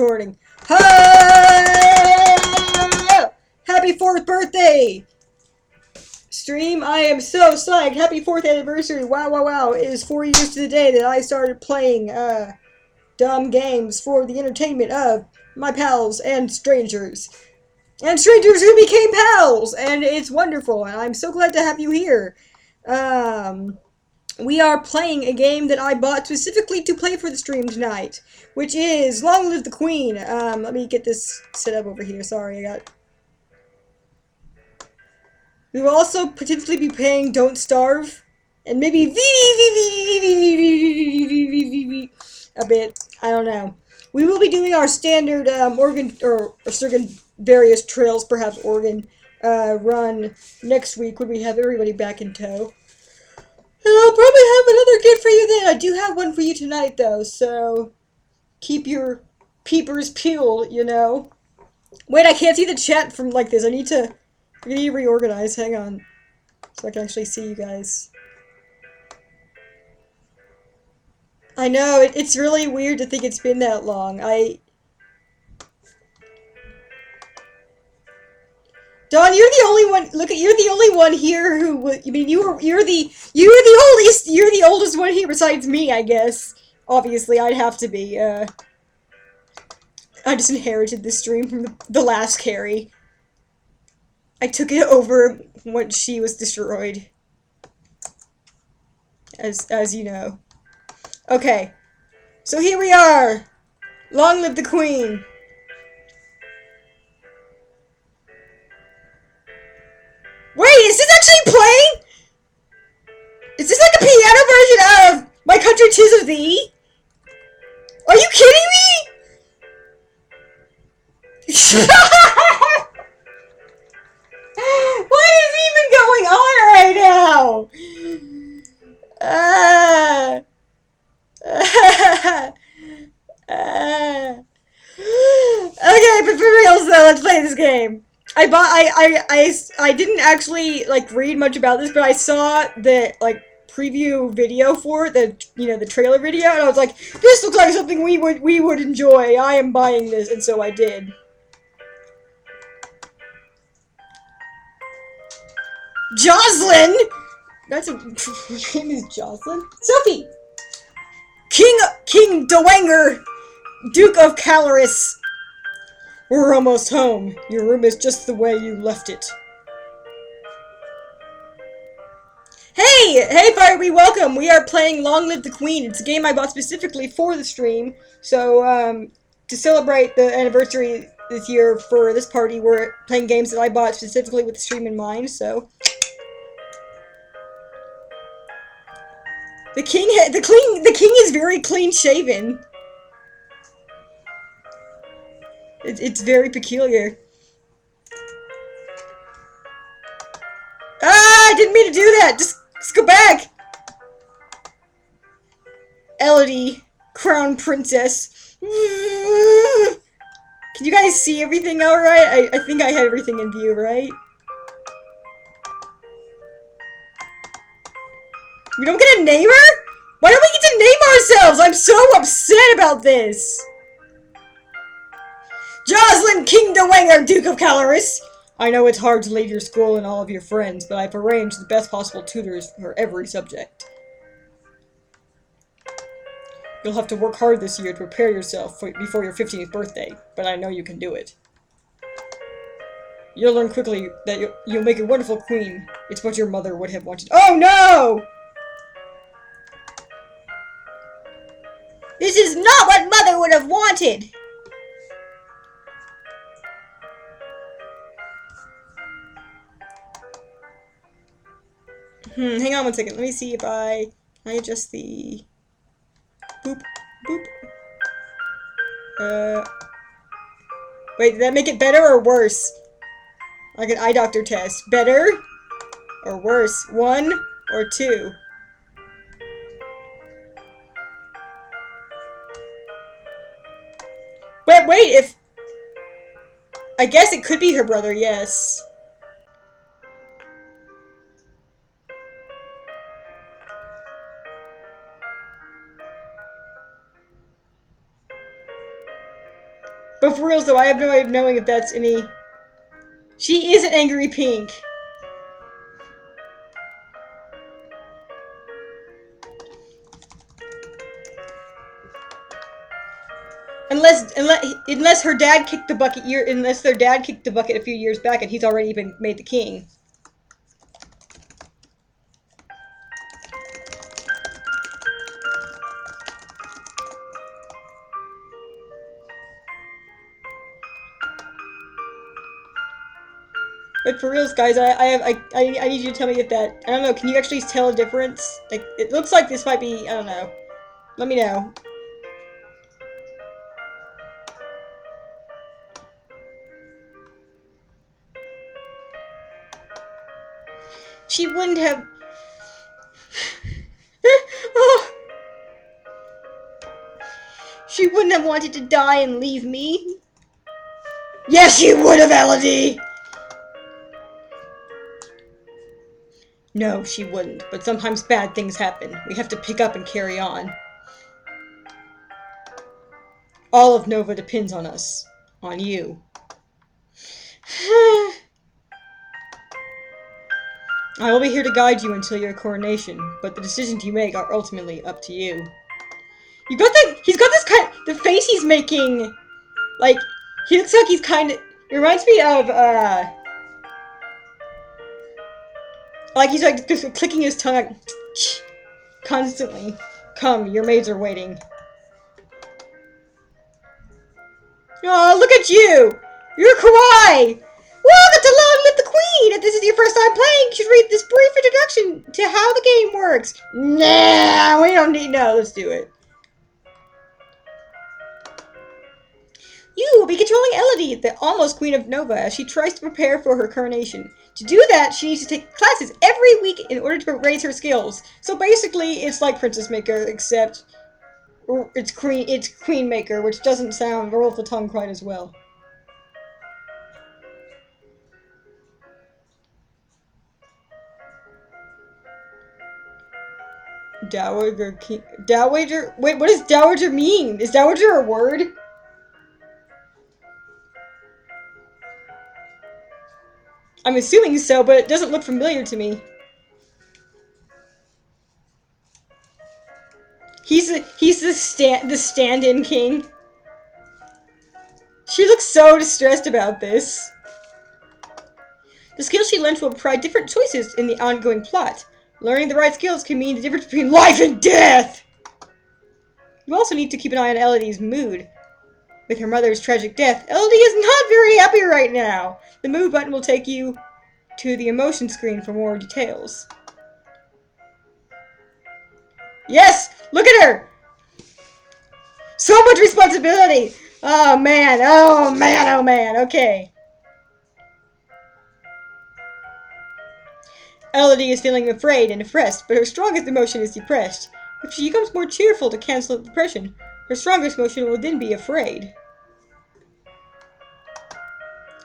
Recording. Hi! Happy 4th birthday! Stream, I am so psyched. Happy 4th anniversary. Wow, wow, wow. It is 4 years to the day that I started playing, dumb games for the entertainment of my pals and strangers. And strangers who became pals! And it's wonderful, and I'm so glad to have you here. We are playing a game that I bought specifically to play for the stream tonight, which is Long Live the Queen. Let me get this set up over here. Sorry, I got... We will also potentially be playing Don't Starve, and maybe a bit. I don't know. We will be doing our standard Oregon or certain various trails, perhaps Oregon, run next week when we have everybody back in tow. And I'll probably have another gift for you then. I do have one for you tonight, though, so keep your peepers peeled, you know. Wait, I can't see the chat from like this. I need to reorganize. Hang on. So I can actually see you guys. I know, it's really weird to think it's been that long. Dawn, you're the only one. Look, you're the only one here who. I mean, you're the oldest one here besides me, I guess. Obviously, I'd have to be. I just inherited this stream from the last Carrie. I took it over when she was destroyed. As you know. Okay. So here we are. Long live the Queen. Wait, is this actually playing? Is this like a piano version of My Country 'Tis of Thee? Are you kidding me? What is even going on right now? Okay, but for reals though, let's play this game. I didn't actually like read much about this, but I saw the like preview video for it, the trailer video, and I was like, this looks like something we would enjoy. I am buying this, and so I did. Jocelyn! That's a name is Jocelyn? Sophie! King Dwenger, Duke of Caloris. We're almost home. Your room is just the way you left it. Hey, Firebee, welcome! We are playing Long Live the Queen. It's a game I bought specifically for the stream. So, to celebrate the anniversary this year for this party, we're playing games that I bought specifically with the stream in mind, so... The king is very clean-shaven. It's very peculiar. Ah, I didn't mean to do that! Just go back! Elodie, Crown Princess. Can you guys see everything alright? I think I had everything in view, right? We don't get a name her? Why don't we get to name ourselves? I'm so upset about this! Jocelyn King Dwenger, Duke of Caloris! I know it's hard to leave your school and all of your friends, but I've arranged the best possible tutors for every subject. You'll have to work hard this year to prepare yourself before your 15th birthday, but I know you can do it. You'll learn quickly that you'll make a wonderful queen. It's what your mother would have wanted. Oh no! This is not what Mother would have wanted! Hang on one second. Let me see if I adjust the... Boop, boop. Wait, did that make it better or worse? Like an eye doctor test. Better? Or worse? 1 or 2? But wait, if... I guess it could be her brother, yes. But for reals though, I have no way of knowing if that's any... She is an angry pink. Unless her dad kicked the bucket unless their dad kicked the bucket a few years back and he's already been made the king. But for reals, guys, I need you to tell me if that, I don't know, can you actually tell a difference? Like, it looks like this might be, I don't know. Let me know. She wouldn't have... Oh. She wouldn't have wanted to die and leave me. Yes, she would have, Elodie! No, she wouldn't, but sometimes bad things happen. We have to pick up and carry on. All of Nova depends on us. On you. I will be here to guide you until your coronation, but the decisions you make are ultimately up to you. He's got this kind the face he's making, like, he looks like he's kind of, it reminds me of, like he's like just clicking his tongue, like, constantly. Come, your maids are waiting. Oh, look at you! You're kawaii! Welcome to Long Live the Queen! If this is your first time playing, you should read this brief introduction to how the game works. Nah, we don't need, no, let's do it. You will be controlling Elodie, the almost Queen of Nova, as she tries to prepare for her coronation. To do that, she needs to take classes every week in order to raise her skills. So basically, it's like Princess Maker, except it's Queen Maker, which doesn't sound roll off the tongue quite as well. Dowager King. Dowager? Wait, what does Dowager mean? Is Dowager a word? I'm assuming so, but it doesn't look familiar to me. He's the stand-in king. She looks so distressed about this. The skills she learns will provide different choices in the ongoing plot. Learning the right skills can mean the difference between life and death! You also need to keep an eye on Elodie's mood. With her mother's tragic death, Elodie is not very happy right now. The move button will take you to the emotion screen for more details. Yes! Look at her! So much responsibility! Oh man, oh man, oh man, okay. Elodie is feeling afraid and depressed, but her strongest emotion is depressed. If she becomes more cheerful to cancel the depression, her strongest emotion will then be afraid.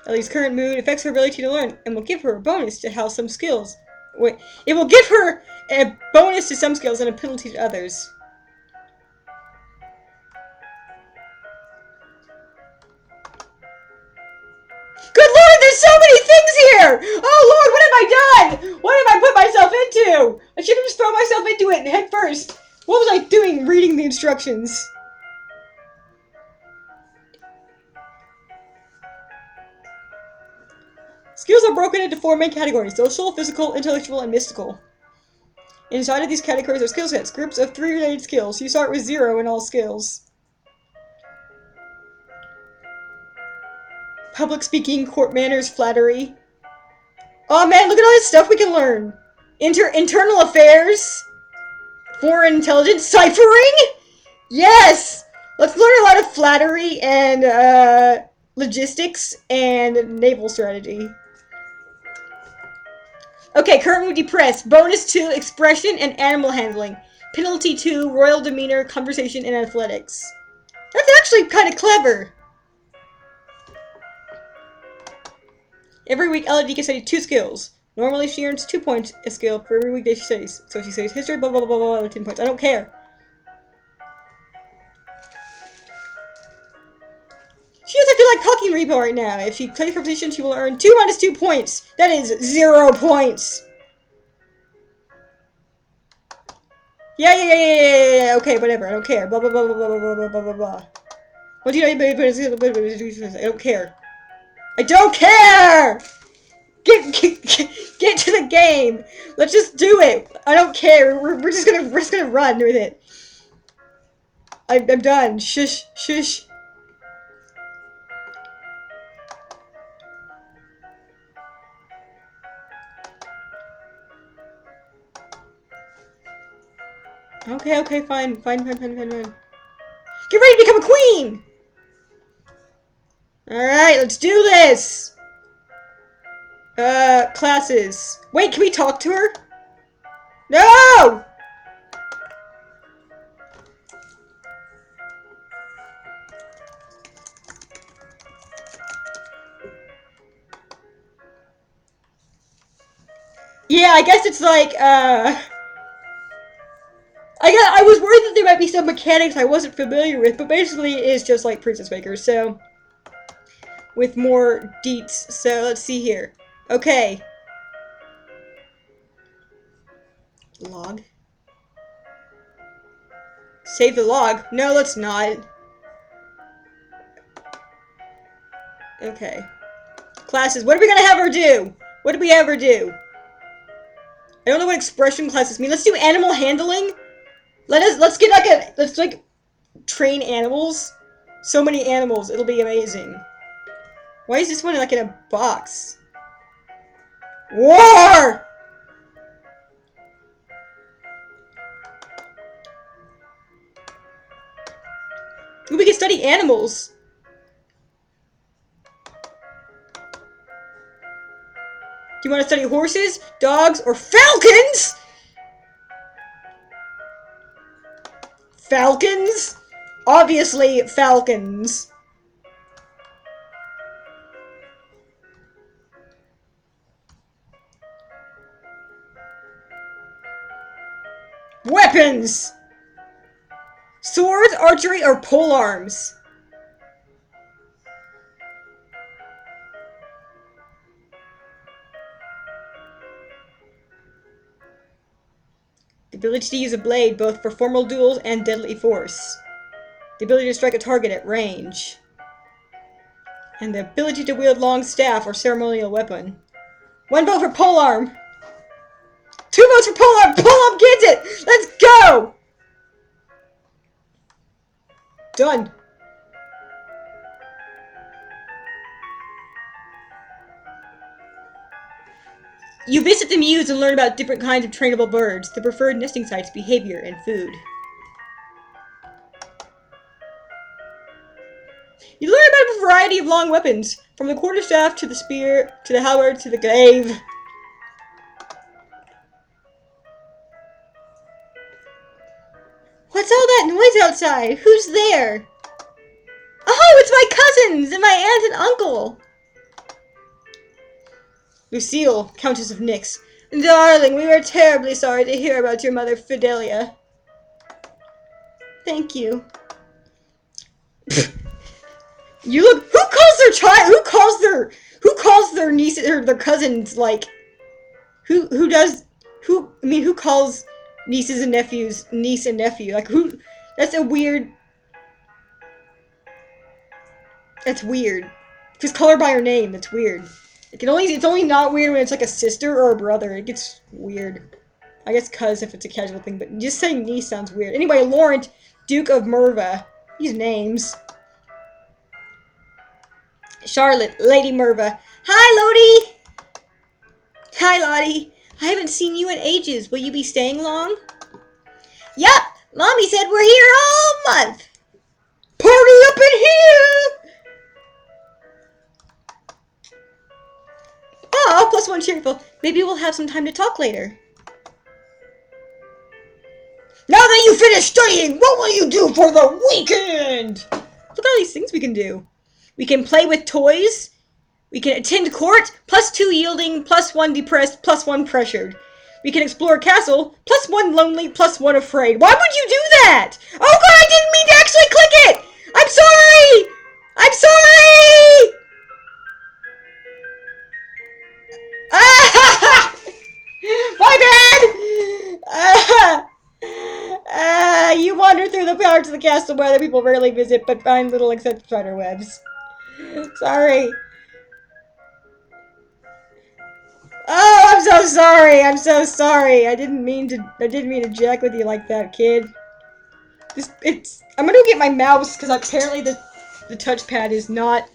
Ellie's current mood affects her ability to learn and will give her a bonus to how some skills. Wait, it will give her a bonus to some skills and a penalty to others. Good lord, there's so many things here! Oh lord, what have I done? What have I put myself into? I should have just thrown myself into it head first. What was I doing reading the instructions? Skills are broken into 4 main categories: social, physical, intellectual, and mystical. Inside of these categories are skill sets, groups of 3 related skills. You start with 0 in all skills. Public speaking, court manners, flattery. Oh man, look at all this stuff we can learn. Internal affairs. Foreign intelligence. Ciphering? Yes! Let's learn a lot of flattery and logistics and naval strategy. Okay, current mood depressed. Bonus 2, expression and animal handling. Penalty 2, royal demeanor, conversation, and athletics. That's actually kind of clever. Every week, Elodie can study 2 skills. Normally, she earns 2 points a skill for every weekday she studies. So she studies history, blah, blah, blah, blah, blah, 10 points. I don't care. She has feel like talking Repo right now. If she plays for position, she will earn 2 minus 2 points. That is 0 points. Yeah. Okay, whatever. I don't care. Blah blah blah blah blah blah blah blah blah. What do you know? I don't care. I don't care. Get to the game. Let's just do it. I don't care. We're just gonna run with it. I'm done. Shush. Okay, fine. Get ready to become a queen! Alright, let's do this! Classes. Wait, can we talk to her? No! Yeah, I guess it's like, I was worried that there might be some mechanics I wasn't familiar with, but basically it is just like Princess Maker, so... with more deets, so let's see here. Okay. Log. Save the log? No, let's not. Okay. Classes. What are we gonna have her do? What did we ever do? I don't know what expression classes mean. Let's do animal handling. Let's get like let's like train animals. So many animals, it'll be amazing. Why is this one like in a box? War! Ooh, we can study animals. Do you want to study horses, dogs, or falcons? Falcons? Obviously, falcons. Weapons! Swords, archery, or polearms? The ability to use a blade both for formal duels and deadly force. The ability to strike a target at range. And the ability to wield long staff or ceremonial weapon. 1 vote for polearm! 2 votes for polearm! Polearm gets it! Let's go! Done. You visit the muse and learn about different kinds of trainable birds, the preferred nesting sites, behavior, and food. You learn about a variety of long weapons, from the quarterstaff to the spear, to the halberd, to the glaive. What's all that noise outside? Who's there? Oh, it's my cousins and my aunt and uncle. Lucille, Countess of Nyx. Darling, we are terribly sorry to hear about your mother, Fidelia. Thank you. You look. Who calls their child? Who calls their niece or their cousins like? Who does? Who? I mean, who calls nieces and nephews niece and nephew? Like who? That's a weird. That's weird. Just call her by her name. That's weird. It's only not weird when it's like a sister or a brother. It gets weird. I guess cuz if it's a casual thing, but just saying niece sounds weird. Anyway, Laurent, Duke of Merva. These names. Charlotte, Lady Merva. Hi, Lodi! Hi, Lottie. I haven't seen you in ages. Will you be staying long? Yup! Mommy said we're here all month! Party up in here! Oh, +1 cheerful. Maybe we'll have some time to talk later. Now that you finished studying, what will you do for the weekend? Look at all these things we can do. We can play with toys. We can attend court, +2 yielding, +1 depressed, +1 pressured. We can explore a castle, +1 lonely, +1 afraid. Why would you do that? Oh god, I didn't mean to actually click it! I'm sorry! I'm sorry! parts of the castle where other people rarely visit, but find little except spider webs. Sorry. Oh, I'm so sorry. I'm so sorry. I didn't mean to jack with you like that, kid. I'm gonna go get my mouse because apparently the touchpad is not.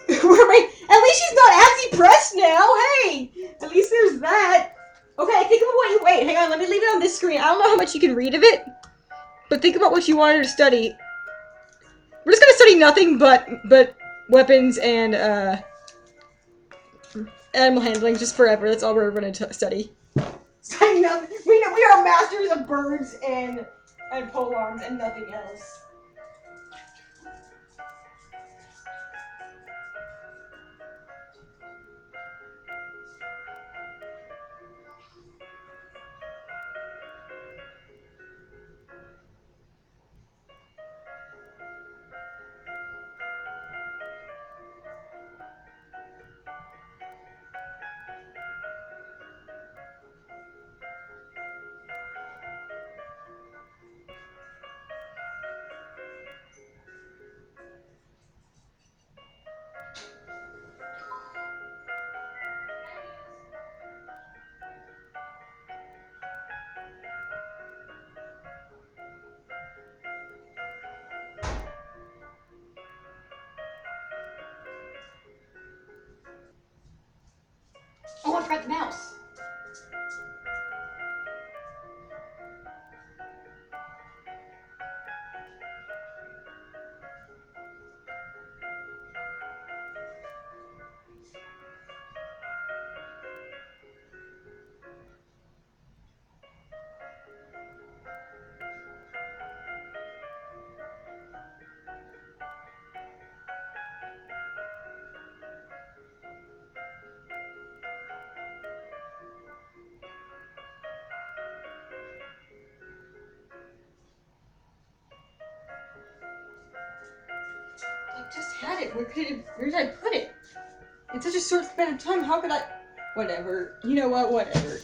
At least she's not as pressed now. Hey, at least there's that. Okay, think about what you wait. Hang on, let me leave it on this screen. I don't know how much you can read of it, but think about what you wanted to study. We're just gonna study nothing but weapons and animal handling just forever. That's all we're gonna study. Study nothing. We are masters of birds and polearms and nothing else. Oh, I forgot the mouse. I just had it. Where did I put it? In such a short span of time, how could I? Whatever. You know what? Whatever.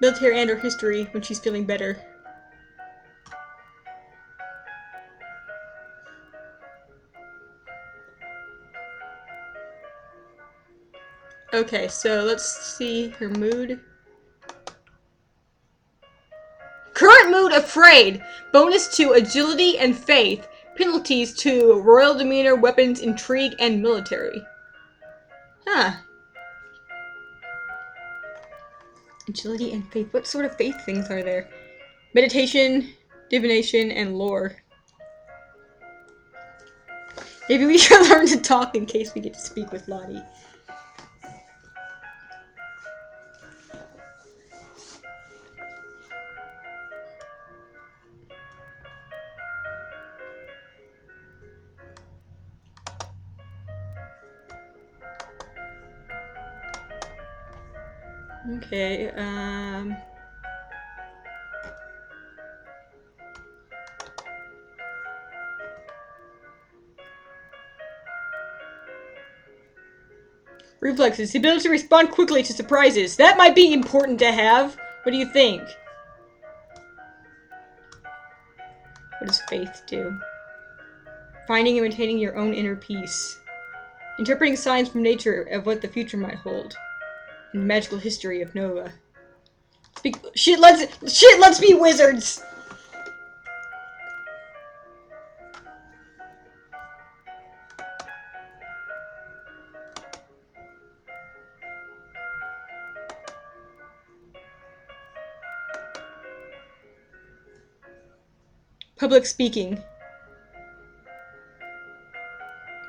Military and or history when she's feeling better. Okay, so let's see her mood. Current mood, afraid. Bonus to agility and faith. Penalties to royal demeanor, weapons, intrigue, and military. Huh. Agility and faith. What sort of faith things are there? Meditation, divination, and lore. Maybe we should learn to talk in case we get to speak with Lottie. Okay, reflexes. The ability to respond quickly to surprises. That might be important to have. What do you think? What does faith do? Finding and maintaining your own inner peace. Interpreting signs from nature of what the future might hold. And the magical history of Nova. Shit, let's be wizards! Public speaking.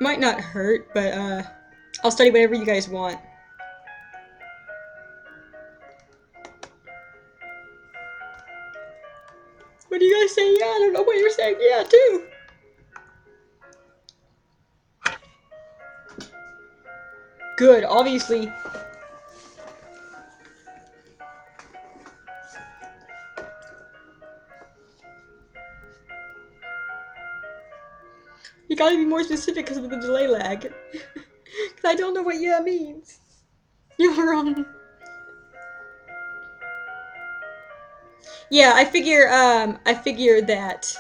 Might not hurt, but I'll study whatever you guys want. What do you guys say? Yeah, I don't know what you're saying. Yeah, too. Good, obviously. You gotta be more specific because of the delay lag. Because I don't know what yeah means. You're wrong. Yeah, I figure that.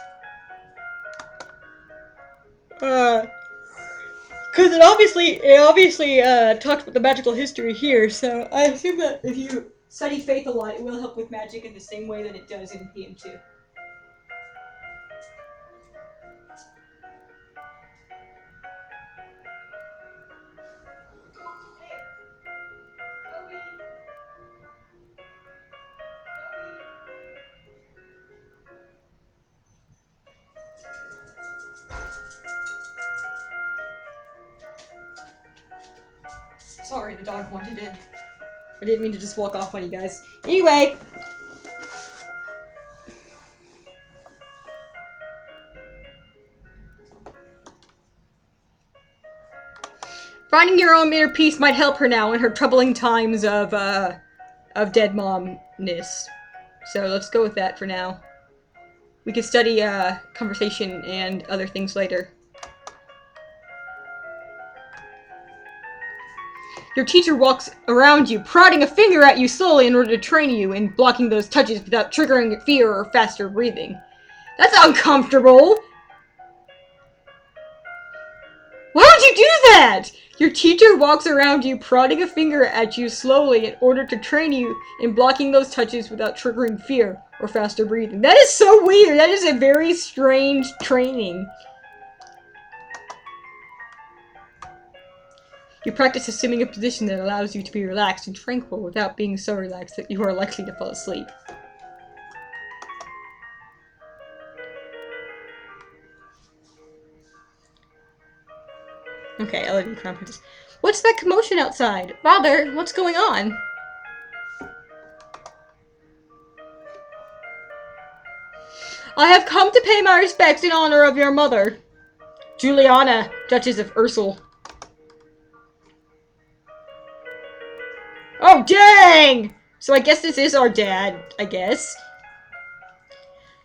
Because it obviously talks about the magical history here, so I assume that if you study faith a lot, it will help with magic in the same way that it does in PM2. Sorry, the dog wanted in. I didn't mean to just walk off on you guys. Anyway. Finding your own inner peace might help her now in her troubling times of dead momness. So let's go with that for now. We could study conversation and other things later. Your teacher walks around you, prodding a finger at you slowly in order to train you in blocking those touches without triggering fear or faster breathing. That's uncomfortable! Why would you do that? Your teacher walks around you, prodding a finger at you slowly in order to train you in blocking those touches without triggering fear or faster breathing. That is so weird. That is a very strange training. You practice assuming a position that allows you to be relaxed and tranquil without being so relaxed that you are likely to fall asleep. Okay, LED Crown Princess. What's that commotion outside? Father, what's going on? I have come to pay my respects in honor of your mother. Juliana, Duchess of Ursel. Oh, dang! So I guess this is our dad, I guess.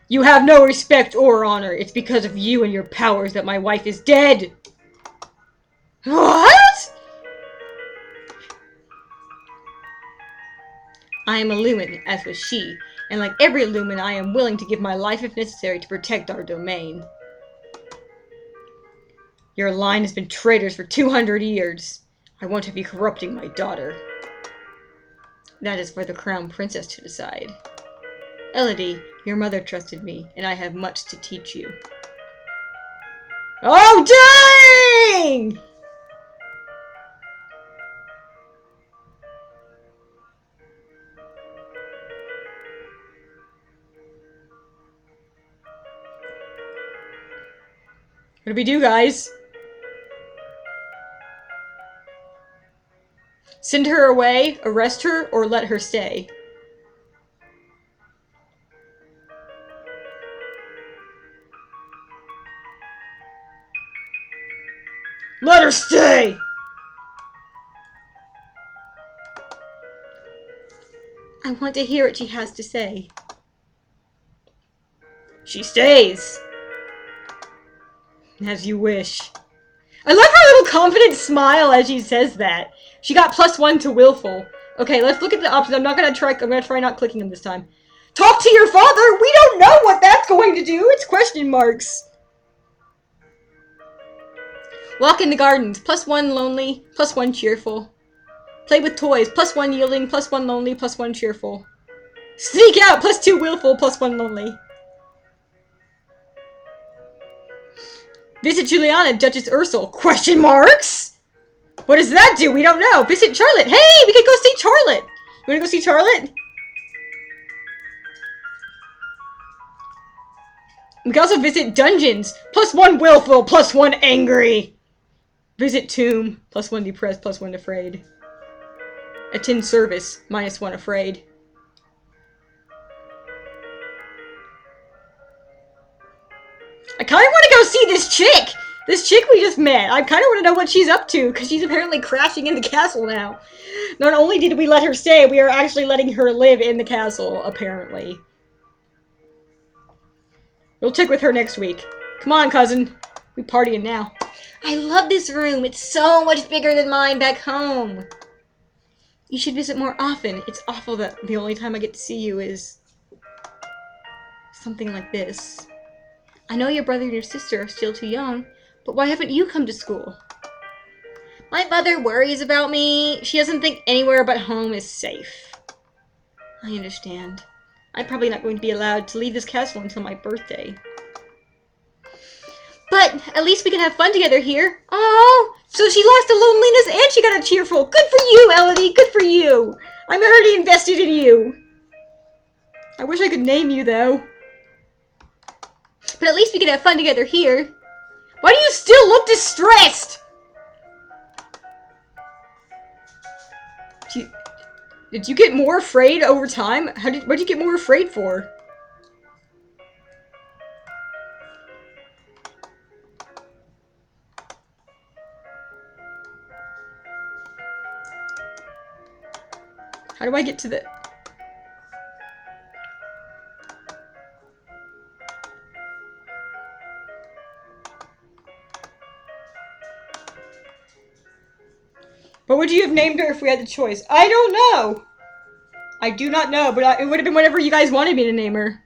You have no respect or honor. It's because of you and your powers that my wife is dead. What? I am a Lumen, as was she, and like every Lumen, I am willing to give my life if necessary to protect our domain. Your line has been traitors for 200 years. I want to be corrupting my daughter. That is for the Crown Princess to decide. Elodie, your mother trusted me, and I have much to teach you. Oh, dang! What do we do, guys? Send her away, arrest her, or let her stay? Let her stay! I want to hear what she has to say. She stays. As you wish. I love her little confident smile as she says that. She got +1 to willful. Okay, let's look at the options. I'm gonna try not clicking them this time. Talk to your father? We don't know what that's going to do. It's question marks. Walk in the gardens. +1 lonely, +1 cheerful. Play with toys. +1 yielding, +1 lonely, +1 cheerful. Sneak out. +2 willful, +1 lonely. Visit Juliana, Duchess Ursel. Question marks? What does that do? We don't know. Visit Charlotte. Hey, we could go see Charlotte. You wanna go see Charlotte? We can also visit dungeons. +1 willful, +1 angry. Visit tomb. +1 depressed, +1 afraid. Attend service. -1 afraid. I kind of want to go see this chick! This chick we just met. I kind of want to know what she's up to, because she's apparently crashing in the castle now. Not only did we let her stay, we are actually letting her live in the castle, apparently. We'll check with her next week. Come on, cousin. We partying now. I love this room. It's so much bigger than mine back home. You should visit more often. It's awful that the only time I get to see you is something like this. I know your brother and your sister are still too young, but why haven't you come to school? My mother worries about me. She doesn't think anywhere but home is safe. I understand. I'm probably not going to be allowed to leave this castle until my birthday. But at least we can have fun together here. Oh, so she lost the loneliness and she got a cheerful. Good for you, Elodie. Good for you. I'm already invested in you. I wish I could name you, though. But at least we can have fun together here. Why do you still look distressed? Did you get more afraid over time? What did you get more afraid for? How do I get to the... What would you have named her if we had the choice? I don't know! I do not know, but it would have been whatever you guys wanted me to name her.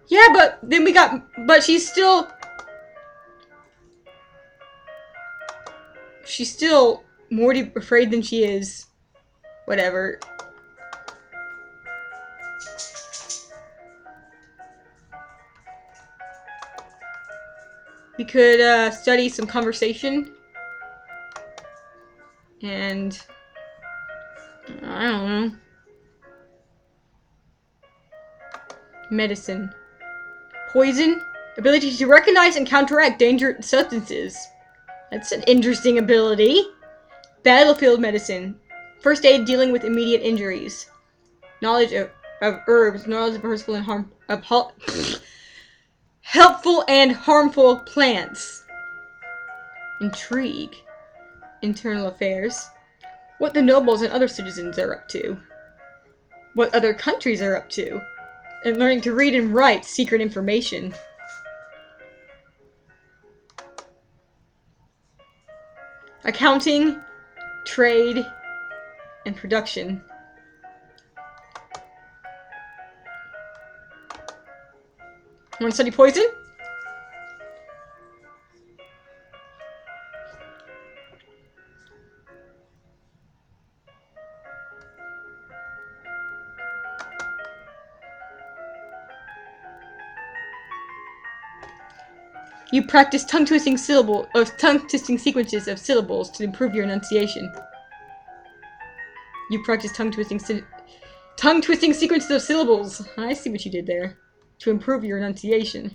Yeah, but then we got... But she's still... She's still more afraid than she is. Whatever. We could study some conversation. And... I don't know. Medicine. Poison. Ability to recognize and counteract dangerous substances. That's an interesting ability. Battlefield medicine. First aid dealing with immediate injuries. Knowledge of herbs. Knowledge of hurtful and helpful and harmful plants. Intrigue. Internal affairs. What the nobles and other citizens are up to. What other countries are up to. And learning to read and write secret information. Accounting, trade, and production. Want to study poison? You practice tongue-twisting sequences of syllables to improve your enunciation. You practice tongue-twisting sequences of syllables. I see what you did there. To improve your enunciation.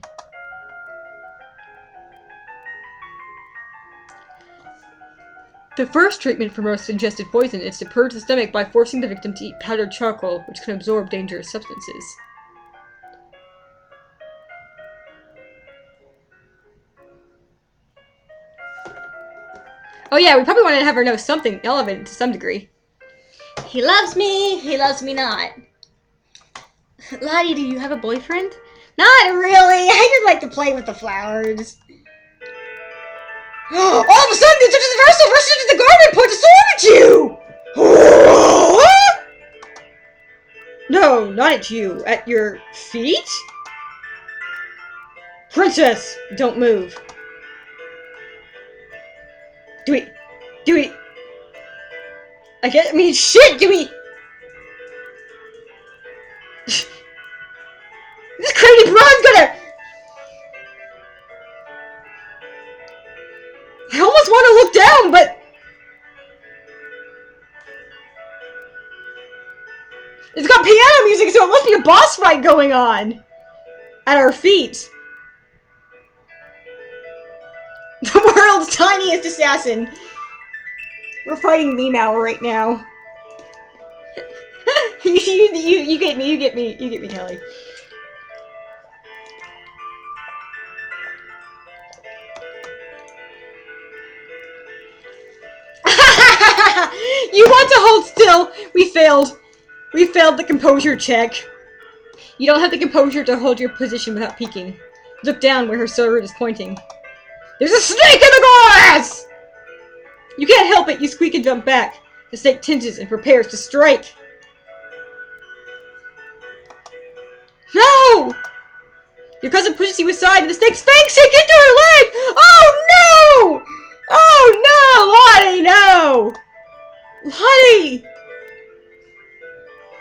The first treatment for most ingested poison is to purge the stomach by forcing the victim to eat powdered charcoal, which can absorb dangerous substances. Oh yeah, we probably wanted to have her know something relevant to some degree. He loves me not. Laddie, do you have a boyfriend? Not really, I just like to play with the flowers. All of a sudden, the Universal rushed into the garden and pointed a sword at you! No, not at you. At your feet? Princess, don't move. Do we... I mean, shit, do we... This crazy broad's gonna... I almost want to look down, but... It's got piano music, so it must be a boss fight going on. At our feet. The world's tiniest assassin. We're fighting me now right now. you get me, Kelly. You want to hold still? We failed. We failed the composure check. You don't have the composure to hold your position without peeking. Look down where her sword is pointing. There's a snake in the grass! You can't help it, you squeak and jump back. The snake tinges and prepares to strike. No! Your cousin pushes you aside and the snake spanks into her leg! Oh no! Oh no! Lottie, no! Lottie!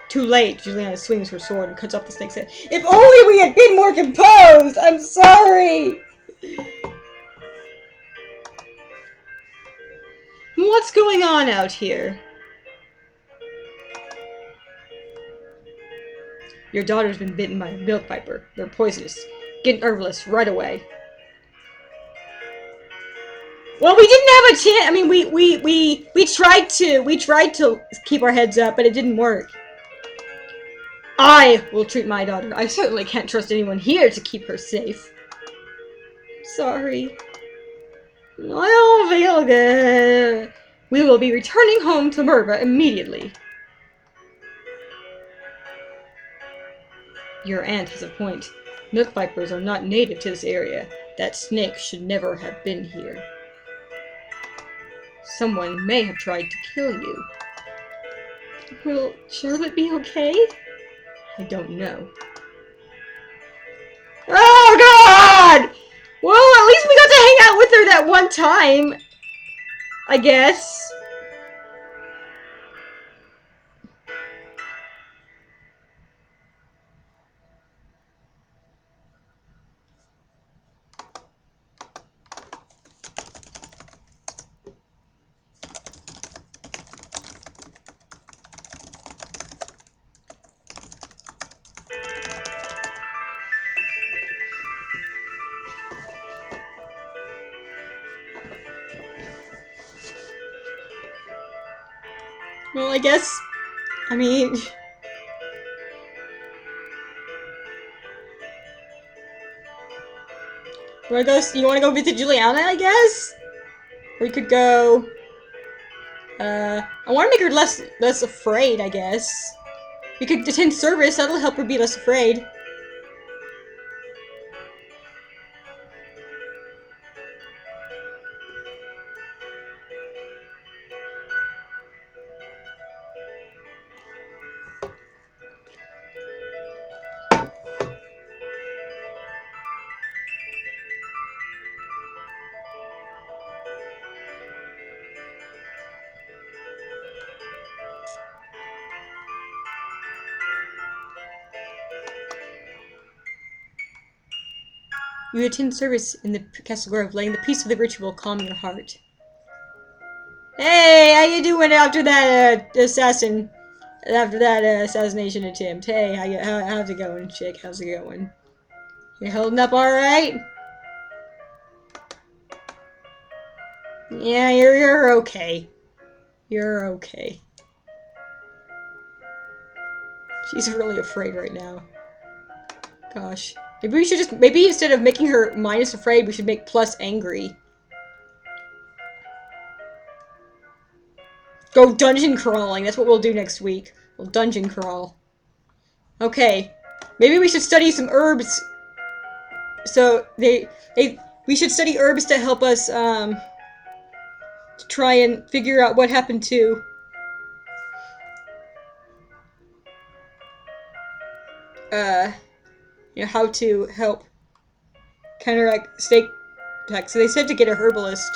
Too late. Juliana swings her sword and cuts off the snake's head. If only we had been more composed! I'm sorry! What's going on out here? Your daughter's been bitten by a milk viper. They're poisonous. Get herbalist right away. Well, we didn't have a chance. I mean, we tried to keep our heads up, but it didn't work. I will treat my daughter. I certainly can't trust anyone here to keep her safe. Sorry. I don't feel good. We will be returning home to Merva immediately. Your aunt has a point. Milk vipers are not native to this area. That snake should never have been here. Someone may have tried to kill you. Will Charlotte be okay? I don't know. Oh god! Well, at least we got to hang out with her that one time. I guess. Well, I guess. I mean. You wanna go visit Juliana, I guess? Or you could go. I wanna make her less afraid, I guess. We could attend service, that'll help her be less afraid. You attend service in the Castle Grove, letting the peace of the ritual calm your heart. Hey, how you doing after that assassination attempt? Hey, how's it going, chick? How's it going? You holding up all right? Yeah, you're okay. You're okay. She's really afraid right now. Gosh. Maybe instead of making her minus afraid, we should make plus angry. Go dungeon crawling. That's what we'll do next week. We'll dungeon crawl. Okay. Maybe we should study some herbs. So we should study herbs to help us to try and figure out what happened to how to help counteract snake attacks. So they said to get a herbalist.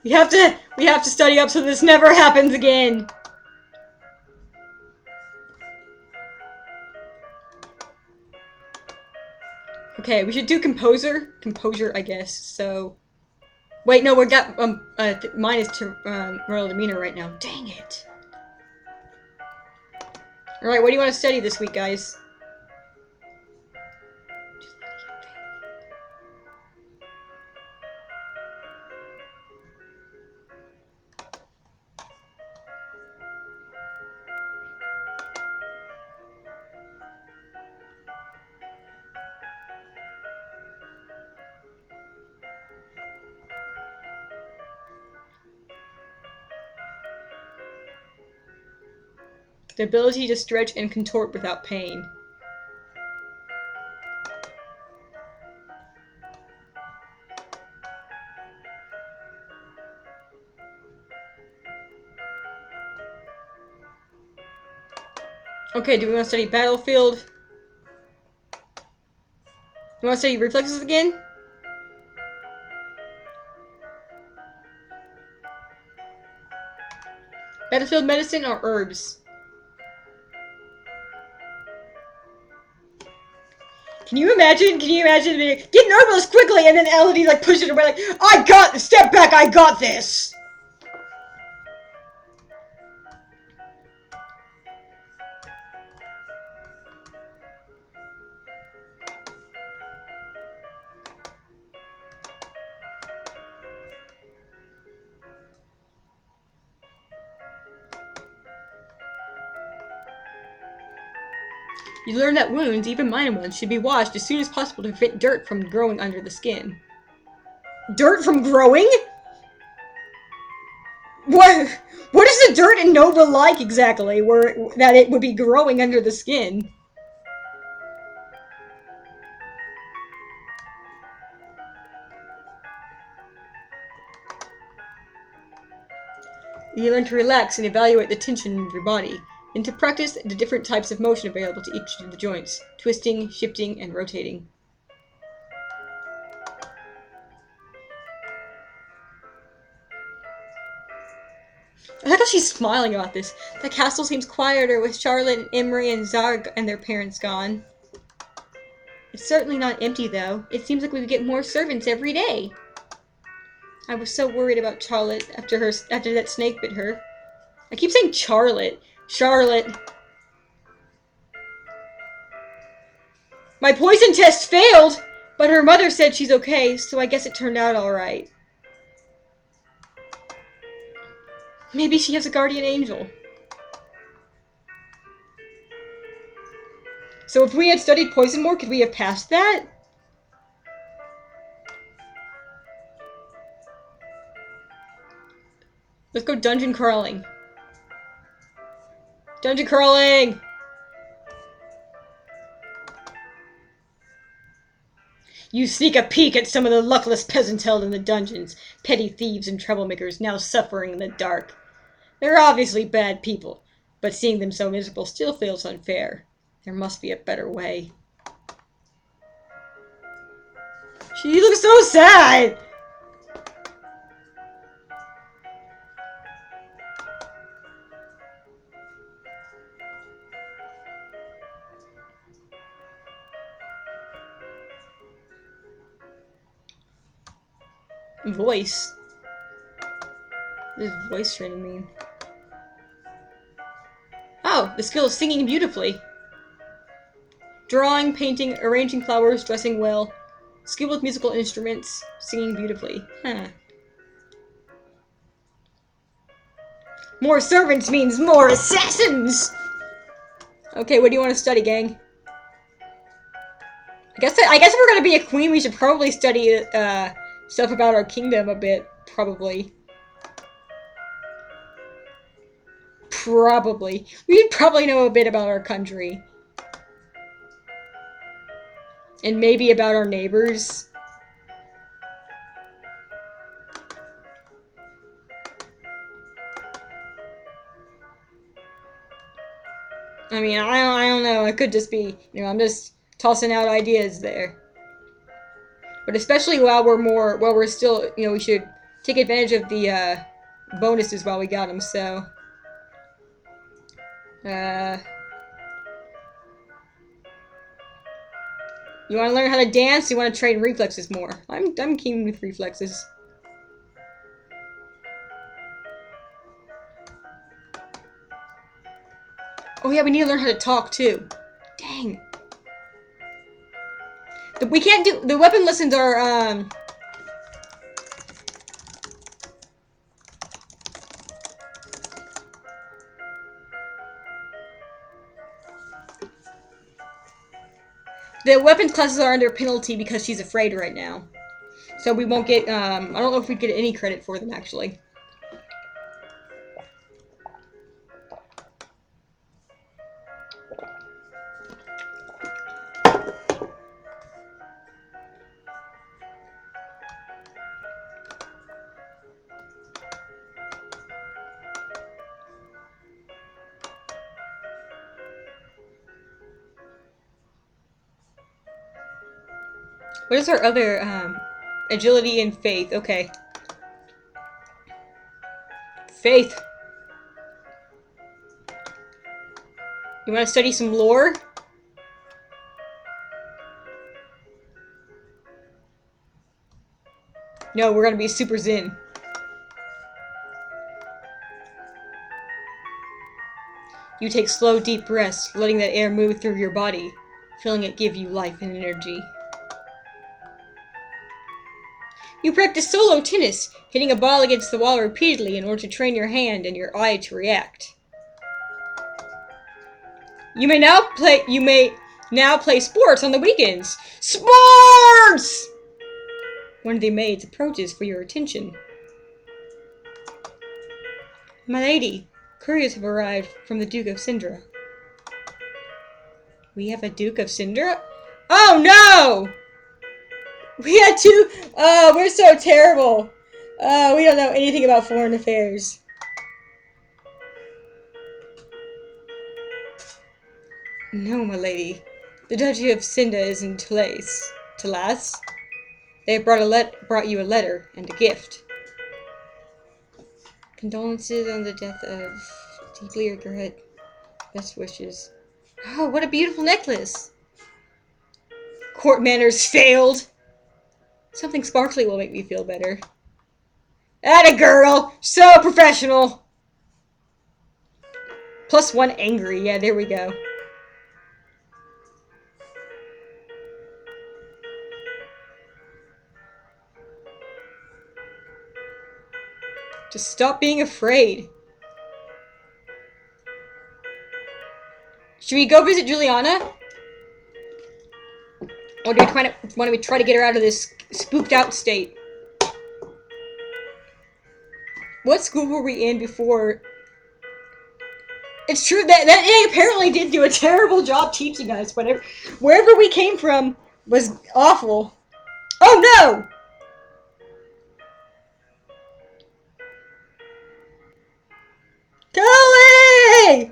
We have to study up so this never happens again. Okay, we should do composure, I guess. So, wait, no, we got minus to moral demeanor right now. Dang it! All right, what do you want to study this week, guys? The ability to stretch and contort without pain. Okay, do we want to study battlefield? You want to study reflexes again? Battlefield medicine or herbs? Can you imagine? Can you imagine get an herbalist quickly and then Elodie like pushes it away like, I got step back, I got this! You learn that wounds, even minor ones, should be washed as soon as possible to prevent dirt from growing under the skin. Dirt from growing? What? What is the dirt in Nova like exactly, where that it would be growing under the skin? You learn to relax and evaluate the tension in your body, and to practice the different types of motion available to each of the joints: twisting, shifting, and rotating. I like how she's smiling about this. The castle seems quieter with Charlotte and Emery and Zarg and their parents gone. It's certainly not empty, though. It seems like we get more servants every day. I was so worried about Charlotte after that snake bit her. I keep saying Charlotte. Charlotte. My poison test failed, but her mother said she's okay, so I guess it turned out alright. Maybe she has a guardian angel. So if we had studied poison more, could we have passed that? Let's go dungeon crawling. Dungeon crawling! You sneak a peek at some of the luckless peasants held in the dungeons. Petty thieves and troublemakers now suffering in the dark. They're obviously bad people, but seeing them so miserable still feels unfair. There must be a better way. She looks so sad! Voice. What does voice training mean? Oh, the skill of singing beautifully. Drawing, painting, arranging flowers, dressing well. Skill with musical instruments, singing beautifully. Huh. More servants means more assassins! Okay, what do you want to study, gang? I guess if we're gonna be a queen, we should probably study stuff about our kingdom a bit. Probably. Probably. We'd probably know a bit about our country. And maybe about our neighbors. I mean, I don't know. It could just be, I'm just tossing out ideas there. But especially while we're still, we should take advantage of the bonuses while we got them. So, you want to learn how to dance? You want to train reflexes more? I'm keen with reflexes. Oh yeah, we need to learn how to talk too. Dang. We can't do the weapon lessons are the weapons classes are under penalty because she's afraid right now. So we won't get I don't know if we get any credit for them actually. What is our other, agility and faith? Okay. Faith. You want to study some lore? No, we're gonna be super zen. You take slow, deep breaths, letting that air move through your body, feeling it give you life and energy. You practice solo tennis, hitting a ball against the wall repeatedly in order to train your hand and your eye to react. You may now play sports on the weekends. Sports! One of the maids approaches for your attention. My lady, couriers have arrived from the Duke of Sindra. We have a Duke of Sindra? Oh no! We had two. Oh, we're so terrible. We don't know anything about foreign affairs. No, my lady. The Duchy of Cinda is in Talas. They have brought you a letter and a gift. Condolences on the death of. Deeply regret. Best wishes. Oh, what a beautiful necklace. Court manners failed. Something sparkly will make me feel better. Atta girl! So professional! +1 angry. Yeah, there we go. Just stop being afraid. Should we go visit Juliana? Or do we try to get her out of this spooked out state? What school were we in before? It's true that A apparently did do a terrible job teaching us. Wherever we came from was awful. Oh no! Go away!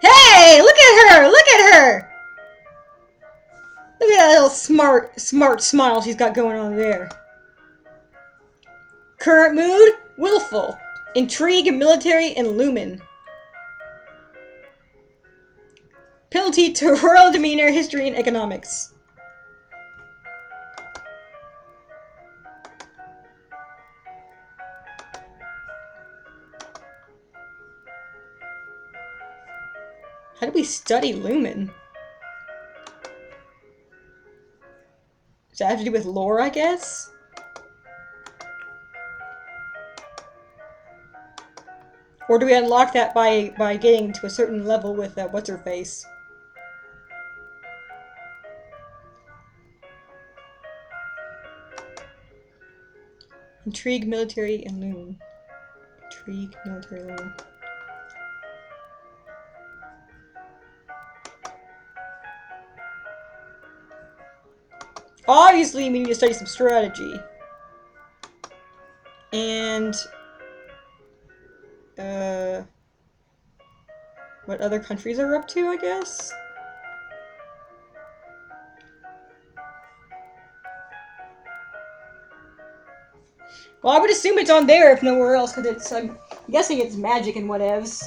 Hey, look at her! Look at her! Look at that little smart smile she's got going on there. Current mood? Willful. Intrigue, military, and lumen. Penalty to royal demeanor, history, and economics. How do we study lumen? Does that have to do with lore, I guess? Or do we unlock that by getting to a certain level with what's-her-face? Intrigue, military, and lumen. Intrigue, military, lumen. Obviously, we need to study some strategy. And what other countries are up to, I guess? Well, I would assume it's on there if nowhere else, because it's, I'm guessing it's magic and whatevs.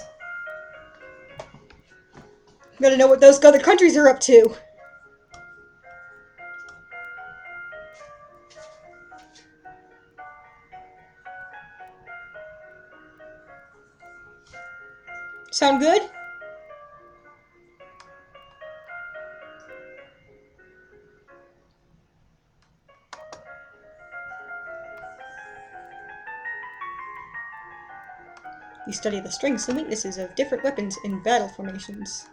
Gotta know what those other countries are up to. Sound good? You study the strengths and weaknesses of different weapons in battle formations.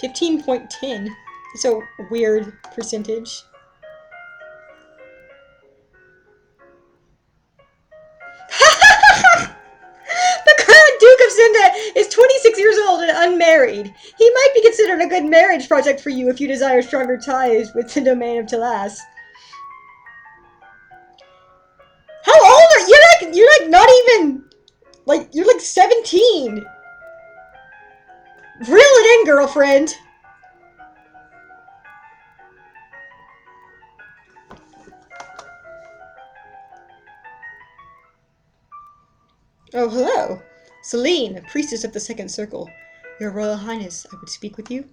15.10. It's a weird percentage. The current Duke of Sinda is 26 years old and unmarried. He might be considered a good marriage project for you if you desire stronger ties with the domain of Talas. How old are you? you're like not even like you're like 17. Reel it in, girlfriend. Oh, hello. Celine, priestess of the second circle. Your Royal Highness, I would speak with you.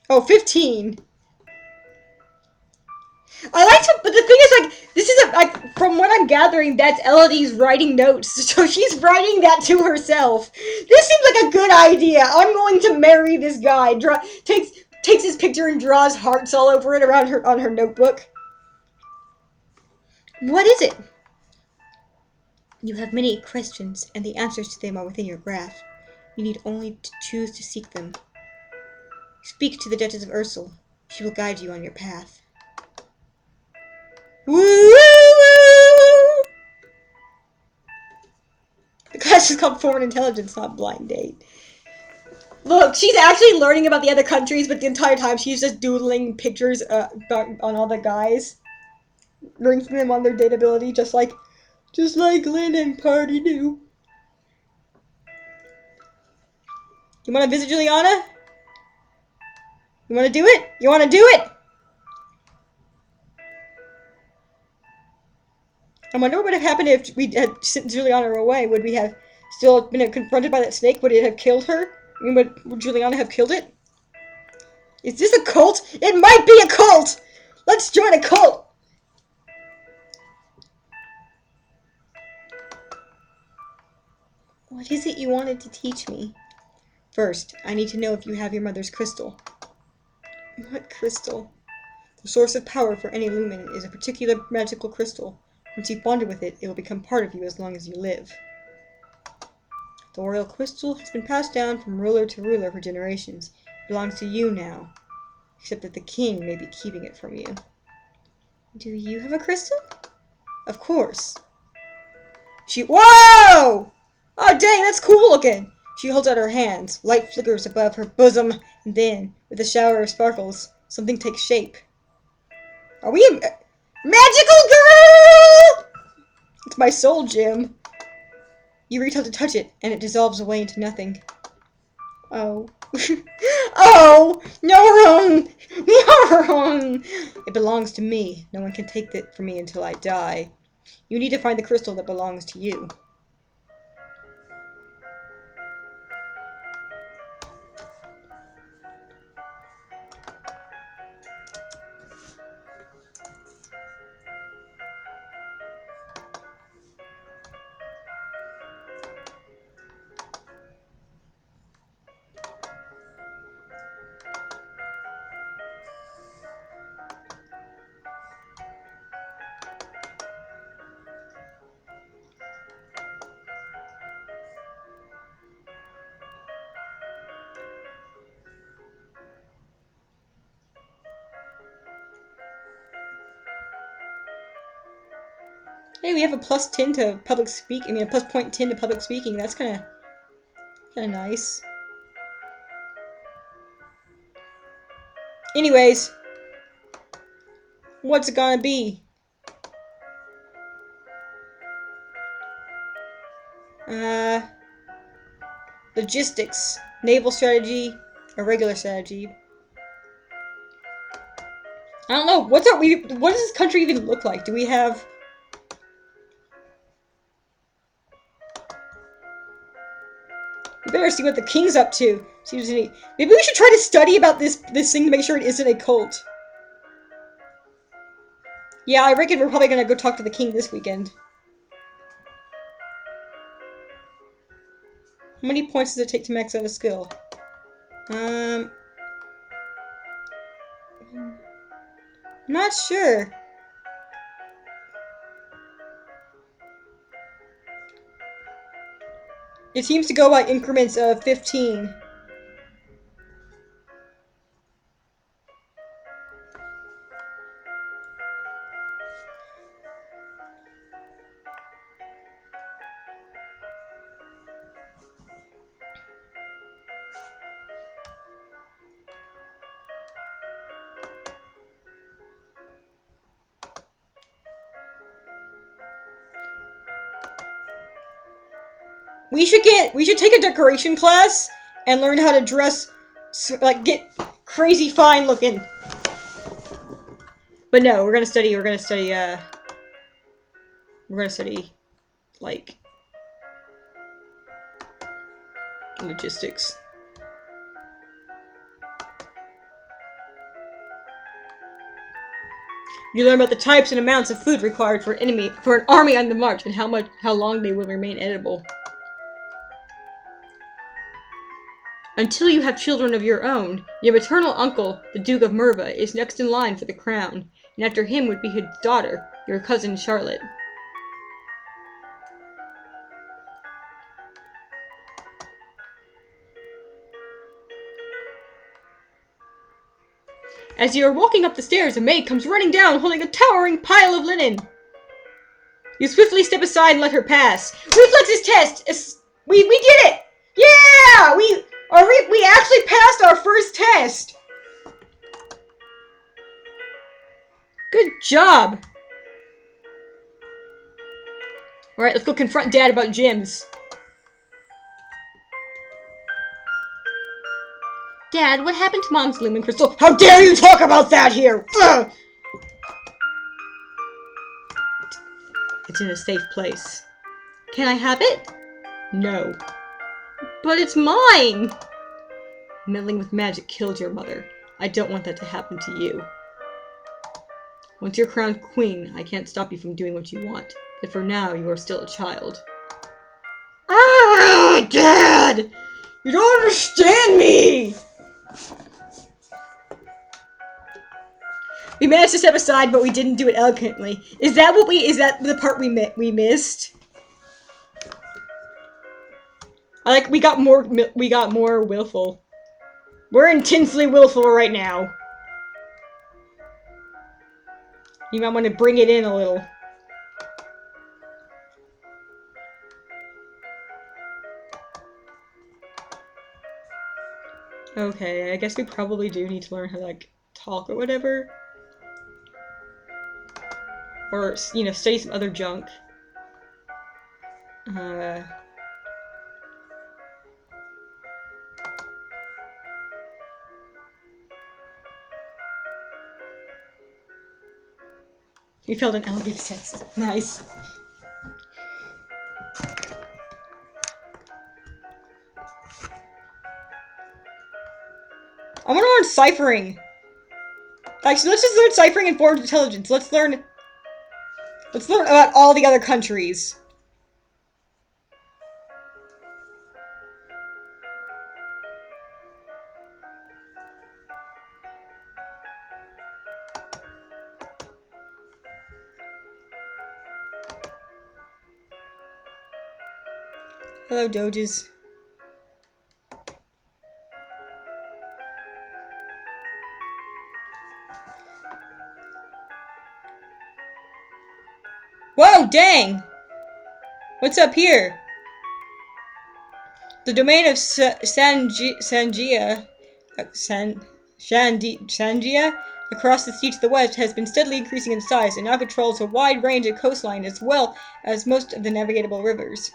Oh, 15. I like to, but the thing is, like, this is like, from what I'm gathering, that's Elodie's writing notes. So she's writing that to herself. This seems like a good idea. I'm going to marry this guy. Takes his picture and draws hearts all over it around her on her notebook. What is it? You have many questions, and the answers to them are within your grasp. You need only to choose to seek them. Speak to the Duchess of Ursel. She will guide you on your path. Woo! The class is called Foreign Intelligence, not Blind Date. Look, she's actually learning about the other countries, but the entire time she's just doodling pictures on all the guys, ranking them on their dateability, just like Lynn and Party do. You want to visit Juliana? You want to do it? You want to do it? I wonder what would have happened if we had sent Juliana away. Would we have still been confronted by that snake? Would it have killed her? I mean, would Juliana have killed it? Is this a cult? It might be a cult! Let's join a cult! What is it you wanted to teach me? First, I need to know if you have your mother's crystal. What crystal? The source of power for any lumen is a particular magical crystal. Once you've bonded with it, it will become part of you as long as you live. The royal crystal has been passed down from ruler to ruler for generations. It belongs to you now, except that the king may be keeping it from you. Do you have a crystal? Of course. Whoa! Oh, dang, that's cool looking. She holds out her hands. Light flickers above her bosom, and then, with a shower of sparkles, something takes shape. Are we a magical girl? It's my soul gem. You reach out to touch it, and it dissolves away into nothing. Oh. Oh! No! No! It belongs to me. No one can take it from me until I die. You need to find the crystal that belongs to you. Hey, we have a plus 10 to public speaking. I mean, a plus 0.10 to public speaking. That's kind of nice. Anyways, what's it gonna be? Logistics, naval strategy, or regular strategy. I don't know. What does this country even look like? Do we have? We better see what the king's up to. See if there's any. Maybe we should try to study about this thing to make sure it isn't a cult. Yeah, I reckon we're probably gonna go talk to the king this weekend. How many points does it take to max out a skill? I'm not sure. It seems to go by increments of 15. We should take a decoration class and learn how to dress, like, get crazy fine looking. But no, we're gonna study, like, logistics. You learn about the types and amounts of food required for an army on the march, and how long they will remain edible. Until you have children of your own, your maternal uncle, the Duke of Merva, is next in line for the crown, and after him would be his daughter, your cousin Charlotte. As you are walking up the stairs, a maid comes running down, holding a towering pile of linen. You swiftly step aside and let her pass. Reflexes test! We did it! Yeah! We actually passed our first test! Good job! Alright, let's go confront Dad about gyms. Dad, what happened to Mom's lumen crystal? How dare you talk about that here! Ugh! It's in a safe place. Can I have it? No. But it's mine! Meddling with magic killed your mother. I don't want that to happen to you. Once you're crowned queen, I can't stop you from doing what you want. But for now, you are still a child. Ah, Dad! You don't understand me! We managed to step aside, but we didn't do it eloquently. Is that the part we missed? We got more willful. We're intensely willful right now. You might want to bring it in a little. Okay, I guess we probably do need to learn how to, like, talk or whatever. Or, you know, study some other junk. We failed an elegant test. Nice. I want to learn ciphering. Actually, let's just learn ciphering and foreign intelligence. Let's learn about all the other countries. Hello, Doges. Whoa, dang! What's up here? The domain of Sangia across the sea to the west has been steadily increasing in size and now controls a wide range of coastline as well as most of the navigable rivers.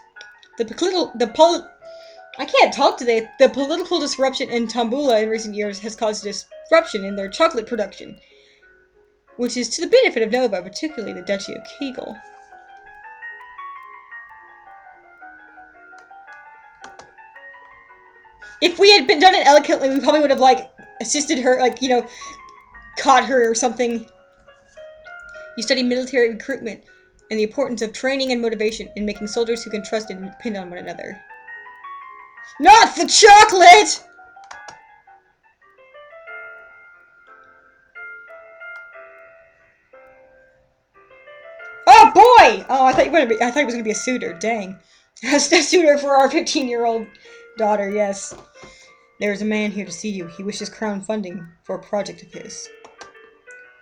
I can't talk today. The political disruption in Tambula in recent years has caused disruption in their chocolate production, which is to the benefit of Nova, particularly the Duchy of Kegel. If we had done it eloquently, we probably would have, like, assisted her, like, you know, caught her or something. You study military recruitment and the importance of training and motivation in making soldiers who can trust and depend on one another. Not the chocolate! Oh boy! Oh, I thought it was gonna be a suitor. Dang, a suitor for our 15-year-old daughter. Yes. There is a man here to see you. He wishes crown funding for a project of his.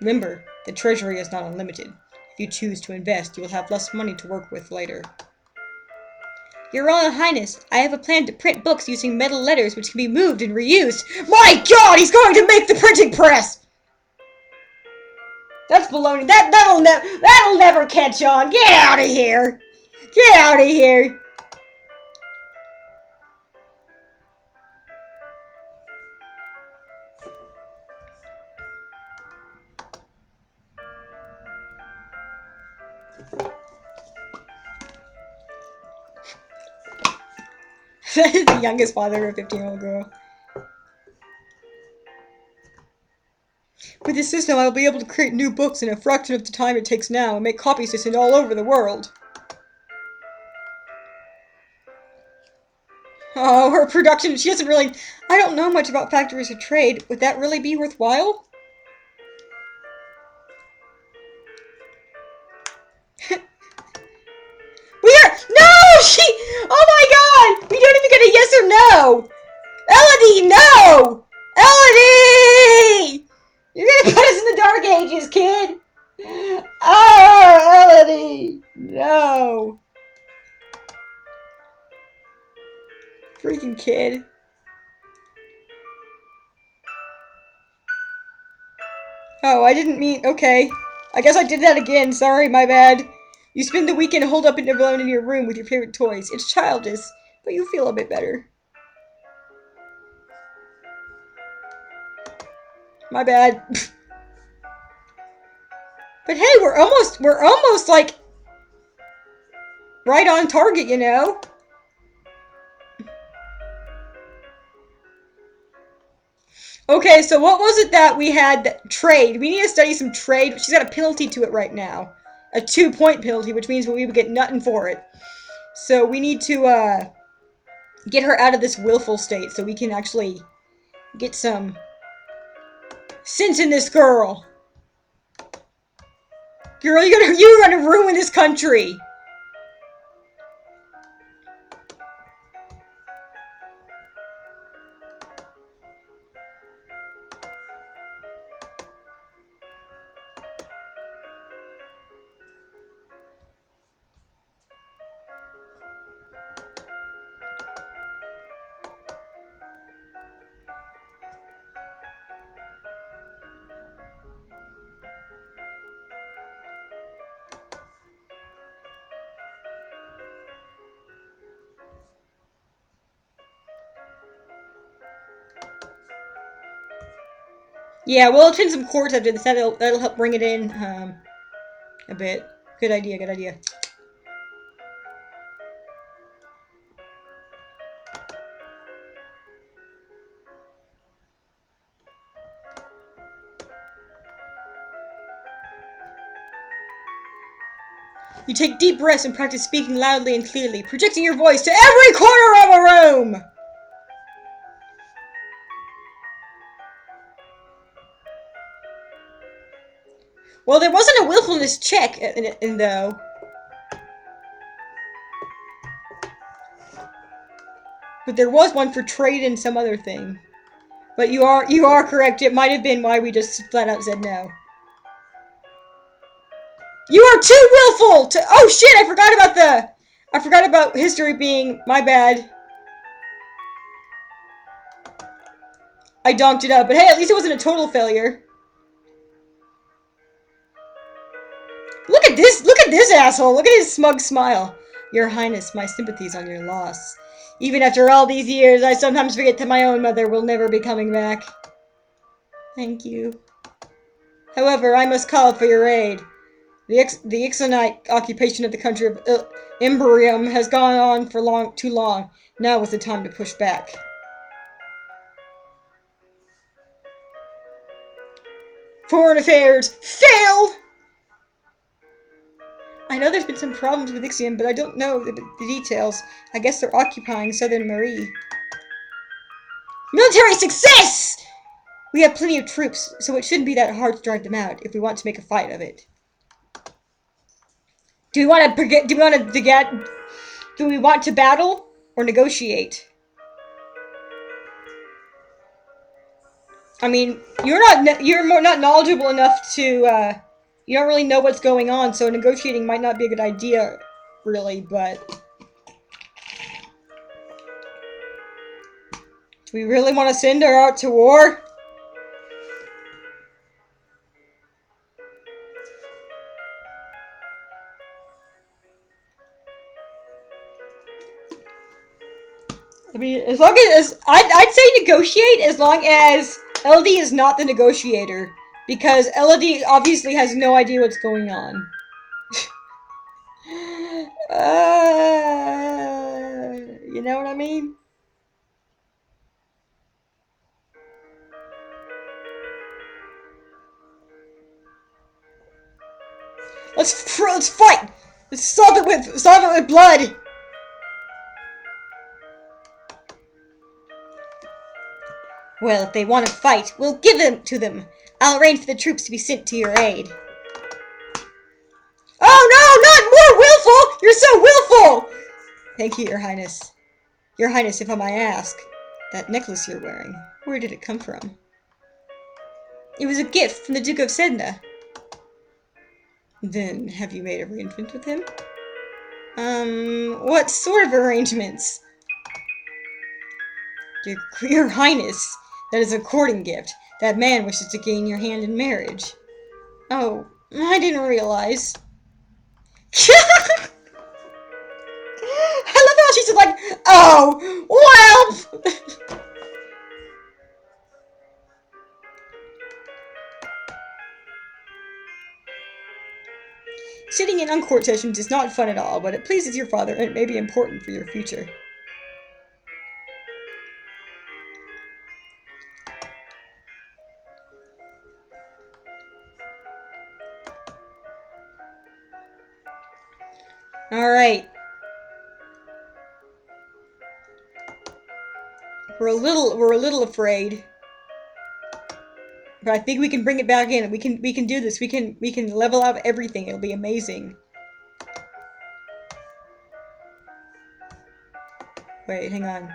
Remember, the treasury is not unlimited. If you choose to invest, you will have less money to work with later. Your Royal Highness, I have a plan to print books using metal letters which can be moved and reused. My God, he's going to make the printing press! That's baloney. That'll never catch on. Get out of here! Get out of here! That is the youngest father of a 15-year-old girl. With this system, I will be able to create new books in a fraction of the time it takes now and make copies to send all over the world. Oh, her production, she doesn't really... I don't know much about factories of trade. Would that really be worthwhile? We are... No! She... Oh my god! We don't even get a yes or no! Elodie, no! Elodie! You're gonna put us in the dark ages, kid! Oh, Elodie! No! Freaking kid. Oh, I didn't mean... Okay. I guess I did that again. Sorry, my bad. You spend the weekend holed up and alone in your room with your favorite toys. It's childish, but you feel a bit better. My bad. But hey, we're almost like right on target, you know? Okay, so what was it that we had that trade? We need to study some trade. She's got a penalty to it right now. A 2-point penalty, which means we would get nothing for it. So we need to get her out of this willful state so we can actually get some sense in this girl. Girl, you're gonna ruin this country. Yeah, we'll attend some courts after this. That'll help bring it in a bit. Good idea, good idea. You take deep breaths and practice speaking loudly and clearly, projecting your voice to every corner of a room! Well, there wasn't a willfulness check in though. But there was one for trade and some other thing. But you are correct. It might have been why we just flat out said no. You are too willful to. Oh shit! I forgot about history being my bad. I donked it up, but hey, at least it wasn't a total failure. Look at this asshole. Look at his smug smile. Your Highness, my sympathies on your loss. Even after all these years, I sometimes forget that my own mother will never be coming back. Thank you. However, I must call for your aid. The Ixonite occupation of the country of Imberium has gone on for too long. Now is the time to push back. Foreign affairs failed! I know there's been some problems with Ixion, but I don't know the details. I guess they're occupying Southern Marie. Military success! We have plenty of troops, so it shouldn't be that hard to drive them out if we want to make a fight of it. Do we want to battle or negotiate? I mean, you're not knowledgeable enough to you don't really know what's going on, so negotiating might not be a good idea, really, but do we really want to send her out to war? I mean, as long as I'd say negotiate as long as LD is not the negotiator, because LD obviously has no idea what's going on. You know what I mean? Let's fight. Let's solve it with blood. Well, if they want to fight, we'll give them to them. I'll arrange for the troops to be sent to your aid. Oh no, not more willful! You're so willful! Thank you, Your Highness. Your Highness, if I may ask, that necklace you're wearing, where did it come from? It was a gift from the Duke of Sedna. Then, have you made arrangements with him? What sort of arrangements? Your Highness, that is a courting gift. That man wishes to gain your hand in marriage. Oh, I didn't realize. I love how she's like, oh, well. Sitting in on court sessions is not fun at all, but it pleases your father and it may be important for your future. Alright. We're a little afraid. But I think we can bring it back in. We can do this. We can level out everything. It'll be amazing. Wait, hang on.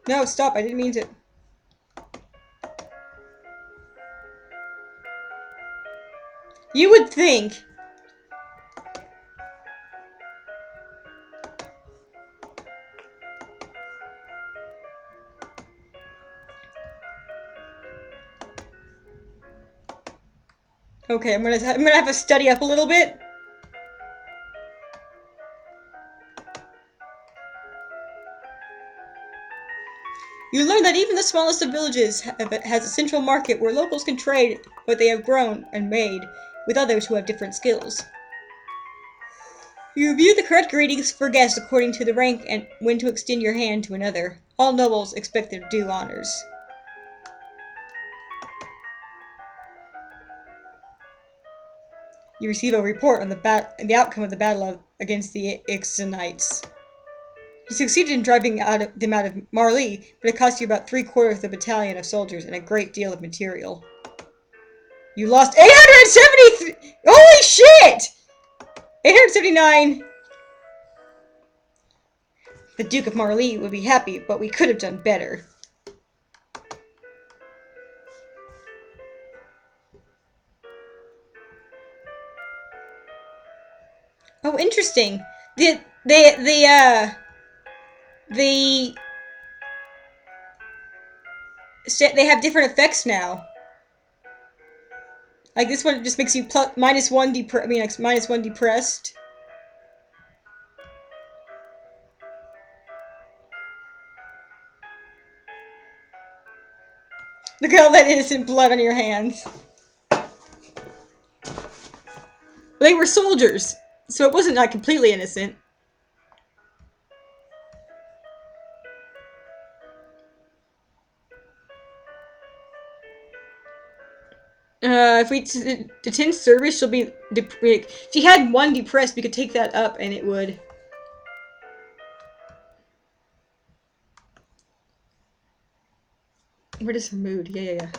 No, stop. I didn't mean to. You would think. Okay, I'm gonna have to study up a little bit. You learn that even the smallest of villages has a central market where locals can trade what they have grown and made with others who have different skills. You review the correct greetings for guests according to the rank and when to extend your hand to another. All nobles expect their due honors. You receive a report on the outcome of the battle against the Ixenites. You succeeded in driving them out of Marley, but it cost you about 3/4 of the battalion of soldiers and a great deal of material. You lost 873! Holy shit! 879! The Duke of Marley would be happy, but we could have done better. Oh, interesting. They have different effects now. Like this one just makes you -1 -1 depressed. Look at all that innocent blood on your hands. They were soldiers, so it wasn't not completely innocent. If we attend service, she'll be. If she had 1 depressed, we could take that up and it would. What is her mood? Yeah.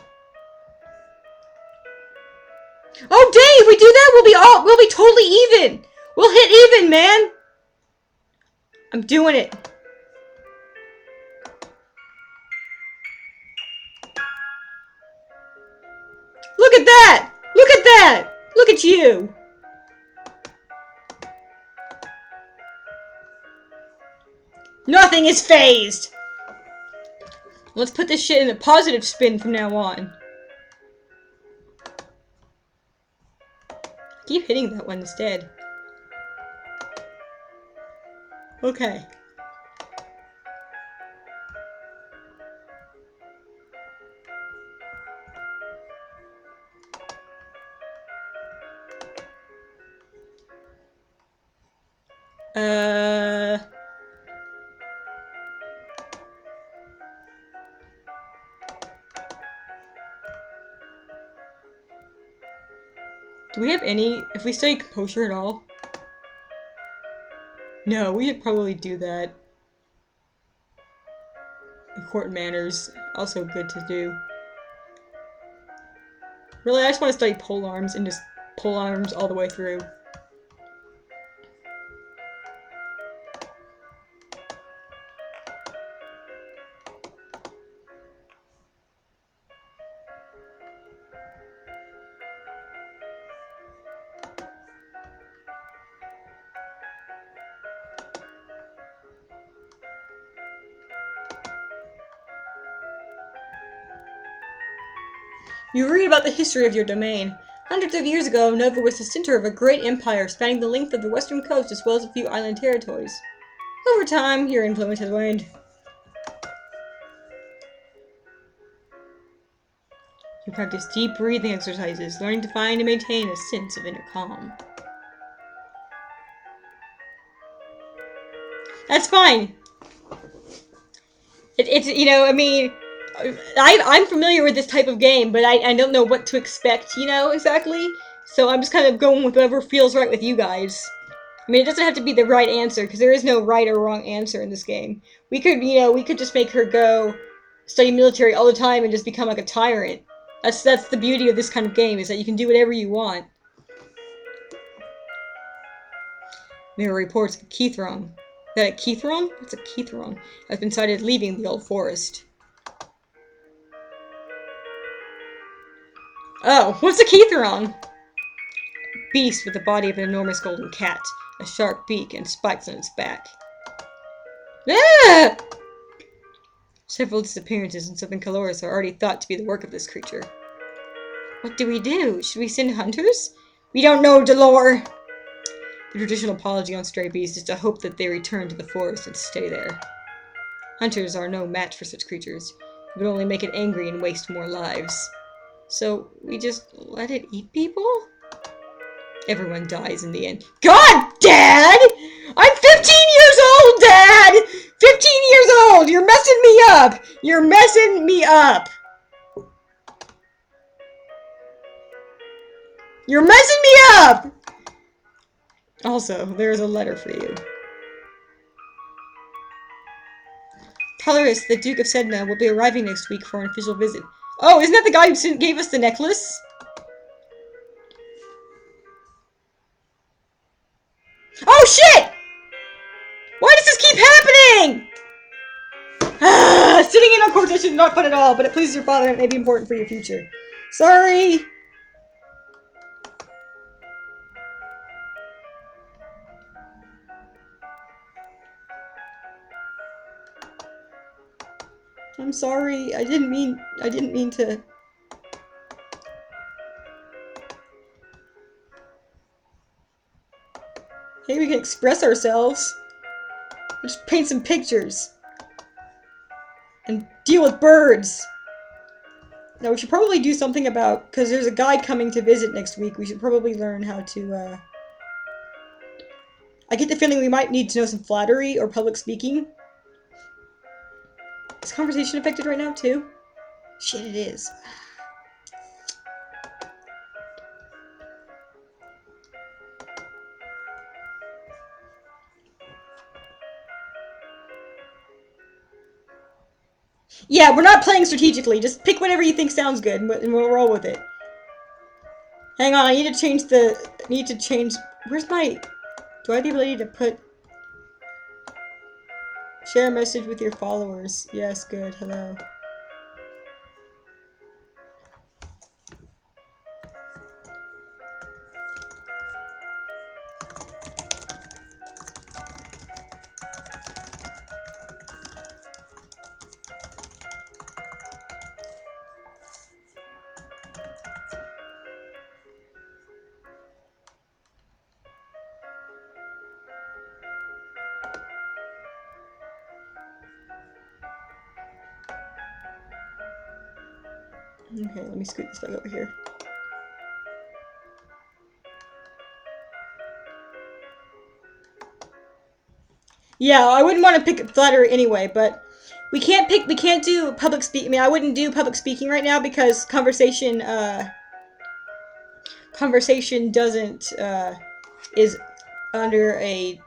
Oh dang! If we do that, we'll be totally even. We'll hit even, man. I'm doing it. Look at that! Look at that! Look at you! Nothing is phased! Let's put this shit in a positive spin from now on. Keep hitting that one instead. Okay. Uh... Do we have any... If we study composure at all? No, we should probably do that. Court manners, also good to do. Really, I just want to study pole arms and just pole arms all the way through. You read about the history of your domain. Hundreds of years ago, Nova was the center of a great empire spanning the length of the western coast as well as a few island territories. Over time, your influence has waned. You practice deep breathing exercises, learning to find and maintain a sense of inner calm. That's fine. It's, you know, I mean, I'm familiar with this type of game, but I don't know what to expect, you know, exactly. So I'm just kind of going with whatever feels right with you guys. I mean, it doesn't have to be the right answer, because there is no right or wrong answer in this game. We could, you know, we could just make her go study military all the time and just become like a tyrant. That's the beauty of this kind of game, is that you can do whatever you want. Mirror reports that Keithron. That a Keithron? What's a Keithron? Has been sighted leaving the old forest. Oh, what's a Keithron? Beast with the body of an enormous golden cat, a sharp beak, and spikes on its back. Ah! Several disappearances in southern Caloris are already thought to be the work of this creature. What do we do? Should we send hunters? We don't know, Delore! The traditional apology on stray beasts is to hope that they return to the forest and stay there. Hunters are no match for such creatures. It would only make it angry and waste more lives. So, we just let it eat people? Everyone dies in the end. God, Dad! I'm 15 years old, Dad! 15 years old! You're messing me up! You're messing me up! You're messing me up! Also, there's a letter for you. Tolerus, the Duke of Sedna, will be arriving next week for an official visit. Oh, isn't that the guy who gave us the necklace? Oh, shit! Why does this keep happening? Sitting in on court is not fun at all, but it pleases your father and it may be important for your future. Sorry! I'm sorry. I didn't mean to. Hey, we can express ourselves. Just paint some pictures. And deal with birds. Now, we should probably do something about, because there's a guy coming to visit next week. We should probably learn how to, I get the feeling we might need to know some flattery or public speaking. Is conversation affected right now, too? Shit, it is. Yeah, we're not playing strategically. Just pick whatever you think sounds good, and we'll roll with it. Hang on, I need to change the... Where's my... Do I have the ability to put... Share a message with your followers. Yes, good. Hello. Okay, let me scoot this back over here. Yeah, I wouldn't want to pick flattery anyway, but we can't do public speak. I mean, I wouldn't do public speaking right now because conversation doesn't, is under a,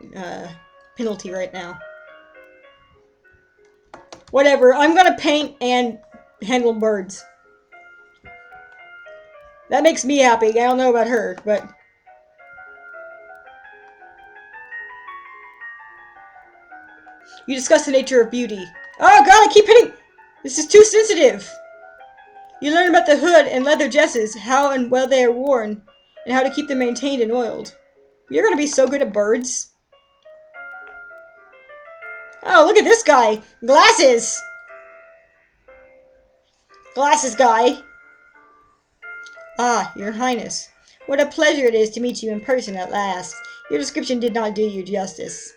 penalty right now. Whatever, I'm gonna paint and handle birds. That makes me happy. I don't know about her, but... You discuss the nature of beauty. Oh god, I keep hitting... This is too sensitive! You learn about the hood and leather dresses, how and well they are worn, and how to keep them maintained and oiled. You're gonna be so good at birds. Oh, look at this guy! Glasses! Glasses guy! Ah, your highness. What a pleasure it is to meet you in person at last. Your description did not do you justice.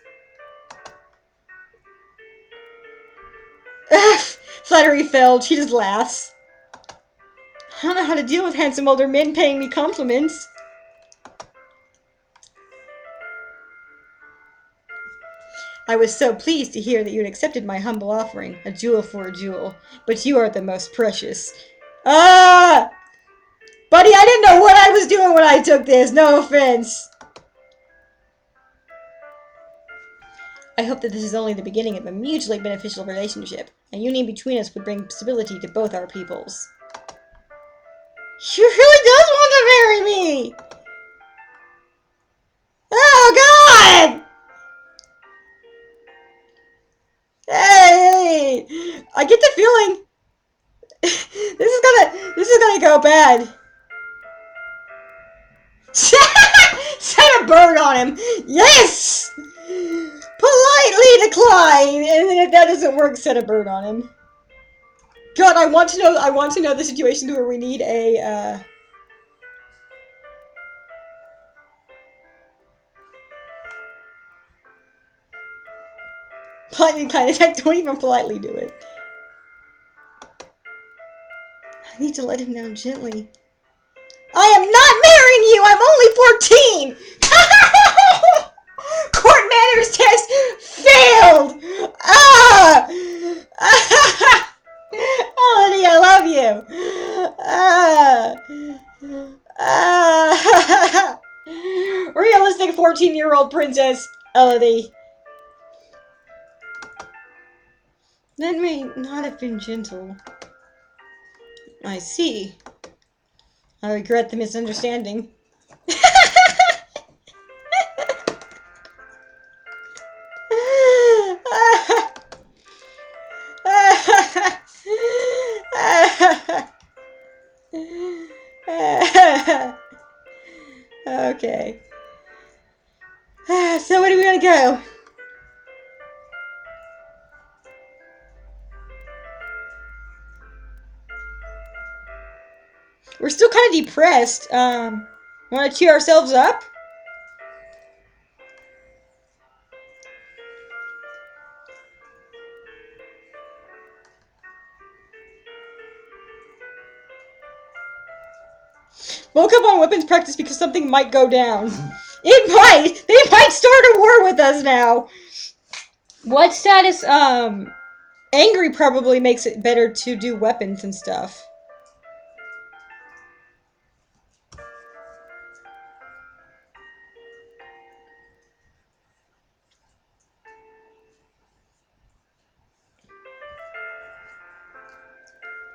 Flattery failed. She just laughs. I don't know how to deal with handsome older men paying me compliments. I was so pleased to hear that you had accepted my humble offering, a jewel for a jewel. But you are the most precious. Ah! Buddy, I didn't know what I was doing when I took this. No offense. I hope that this is only the beginning of a mutually beneficial relationship. A union between us would bring stability to both our peoples. She really does want to marry me! Oh, God! Hey! I get the feeling this is gonna go bad. Set a bird on him. Yes! Politely decline, and then if that doesn't work, set a bird on him. God, I want to know the situation where we need a, politely decline. In fact, don't even politely do it. I need to let him down gently. I am not marrying you! I'm only 14! Court manners test failed! Ah! Melody, I love you! Realistic 14-year-old princess, Elodie. That may not have been gentle. I see. I regret the misunderstanding. Okay. So where are we gonna go? We're still kind of depressed. Want to cheer ourselves up? Woke up on weapons practice because something might go down. It might! They might start a war with us now! What status, angry probably makes it better to do weapons and stuff.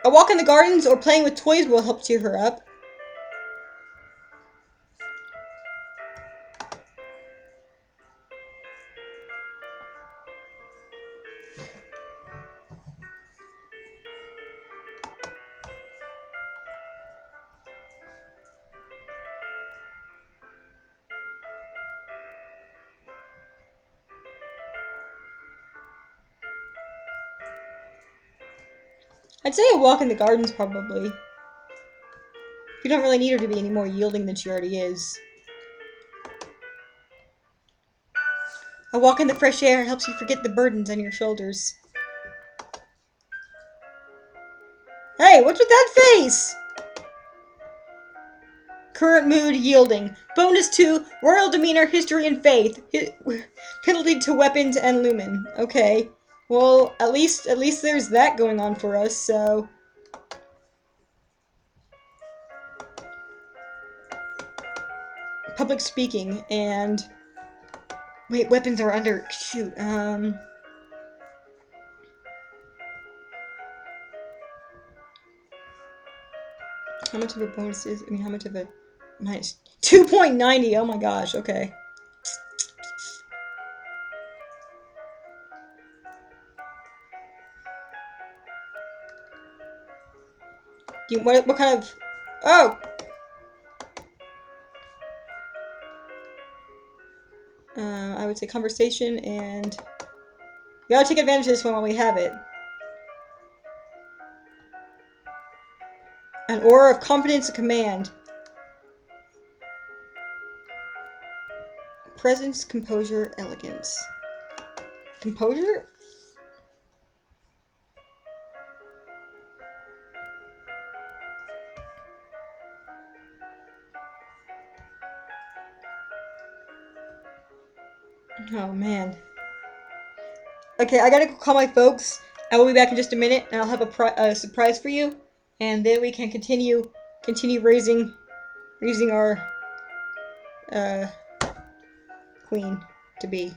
A walk in the gardens or playing with toys will help cheer her up. I'd say a walk in the gardens, probably. You don't really need her to be any more yielding than she already is. A walk in the fresh air helps you forget the burdens on your shoulders. Hey, what's with that face? Current mood yielding. Bonus 2, royal demeanor, history, and faith. Penalty to weapons and lumen. Okay. Well, at least there's that going on for us, so... Public speaking, and... Wait, weapons are under... Shoot, How much of a bonus is... how much of a... Minus... 2.90, oh my gosh, okay. What kind of... Oh! I would say conversation, and... We gotta take advantage of this one while we have it. An aura of confidence and command. Presence, composure, elegance. Composure? Oh, man. Okay, I gotta call my folks. I will be back in just a minute, and I'll have a surprise for you, and then we can continue raising our uh queen to be.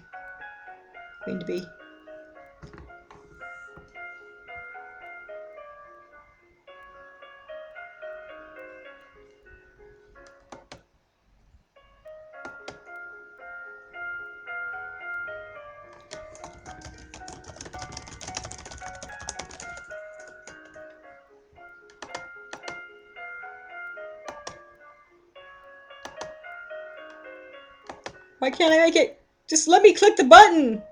Why can't I make it? Just let me click the button!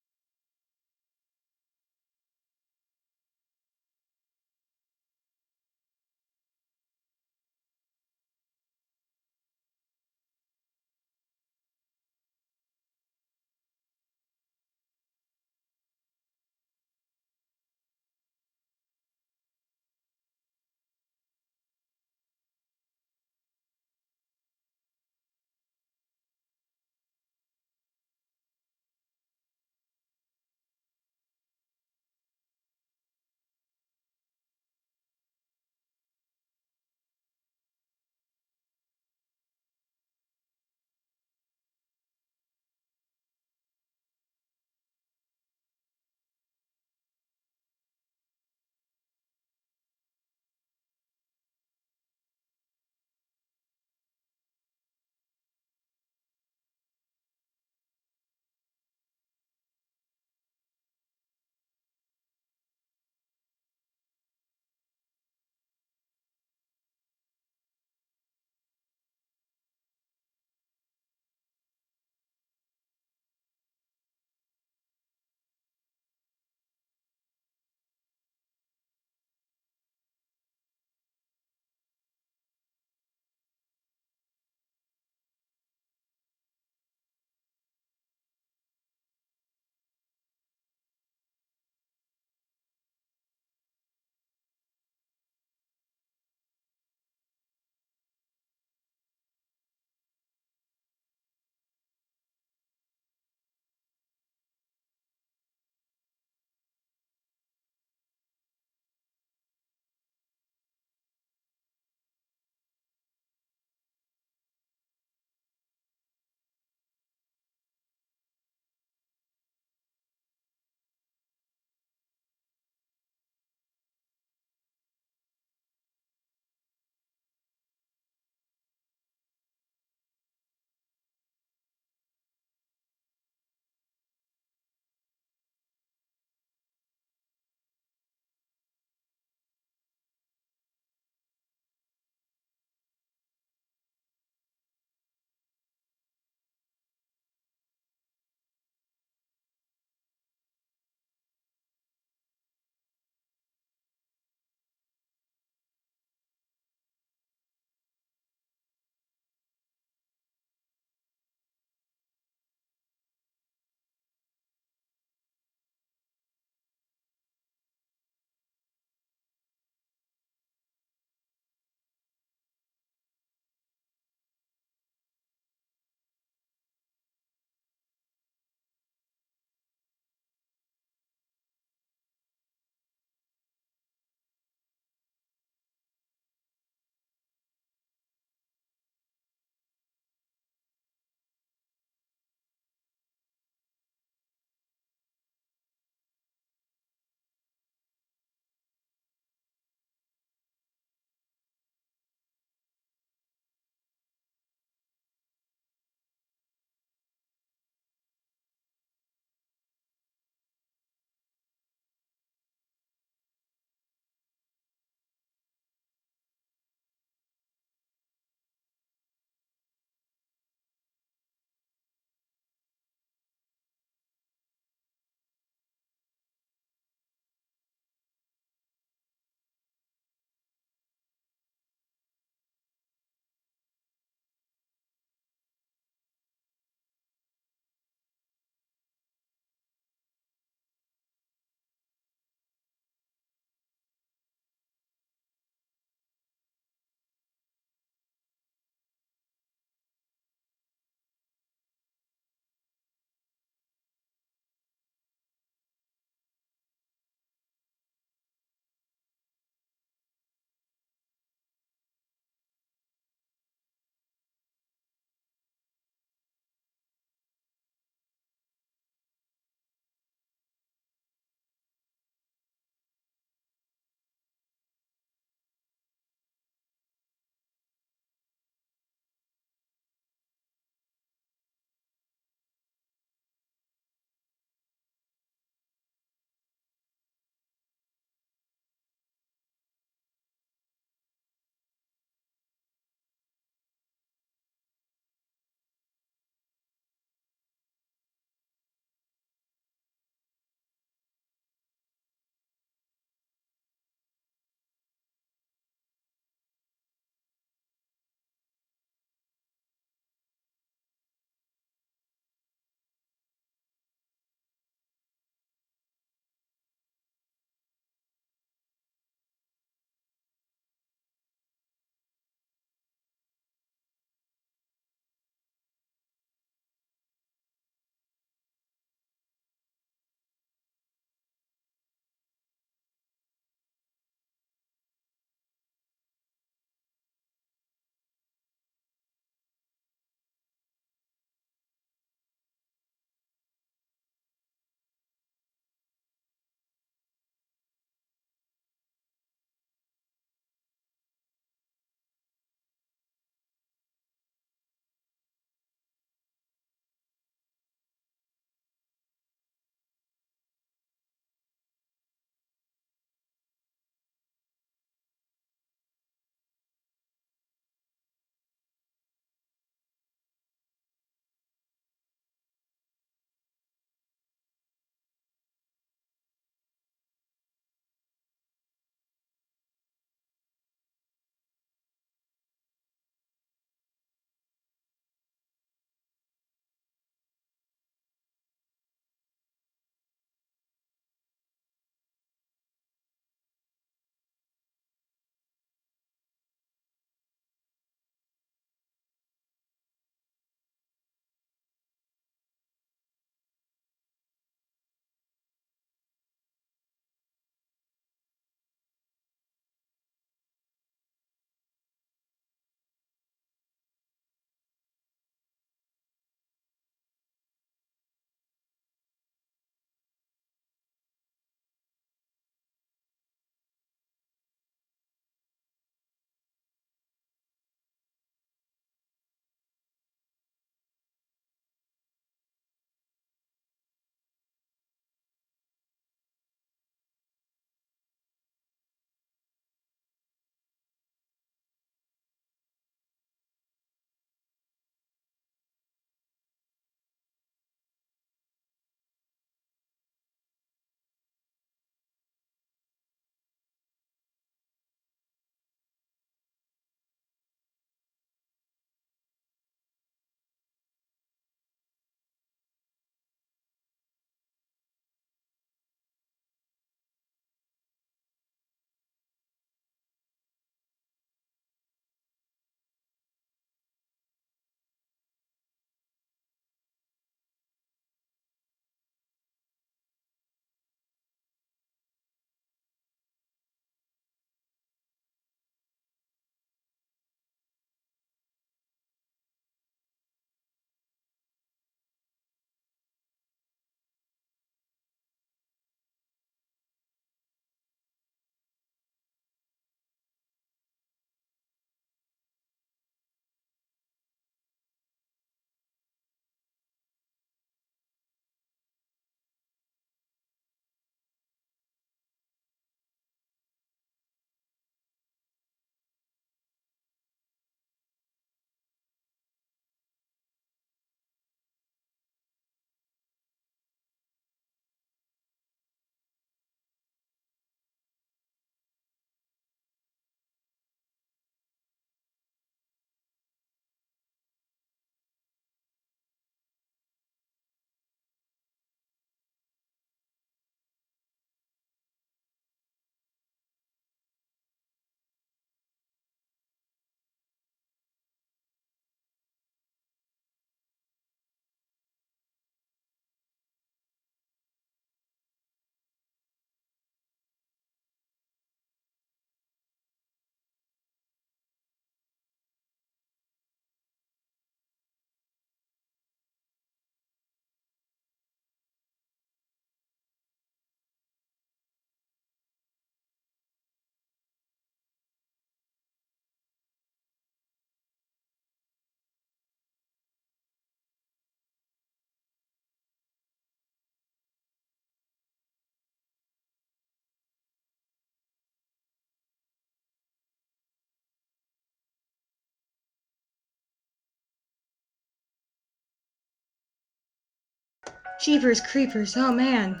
Jeepers creepers, oh man.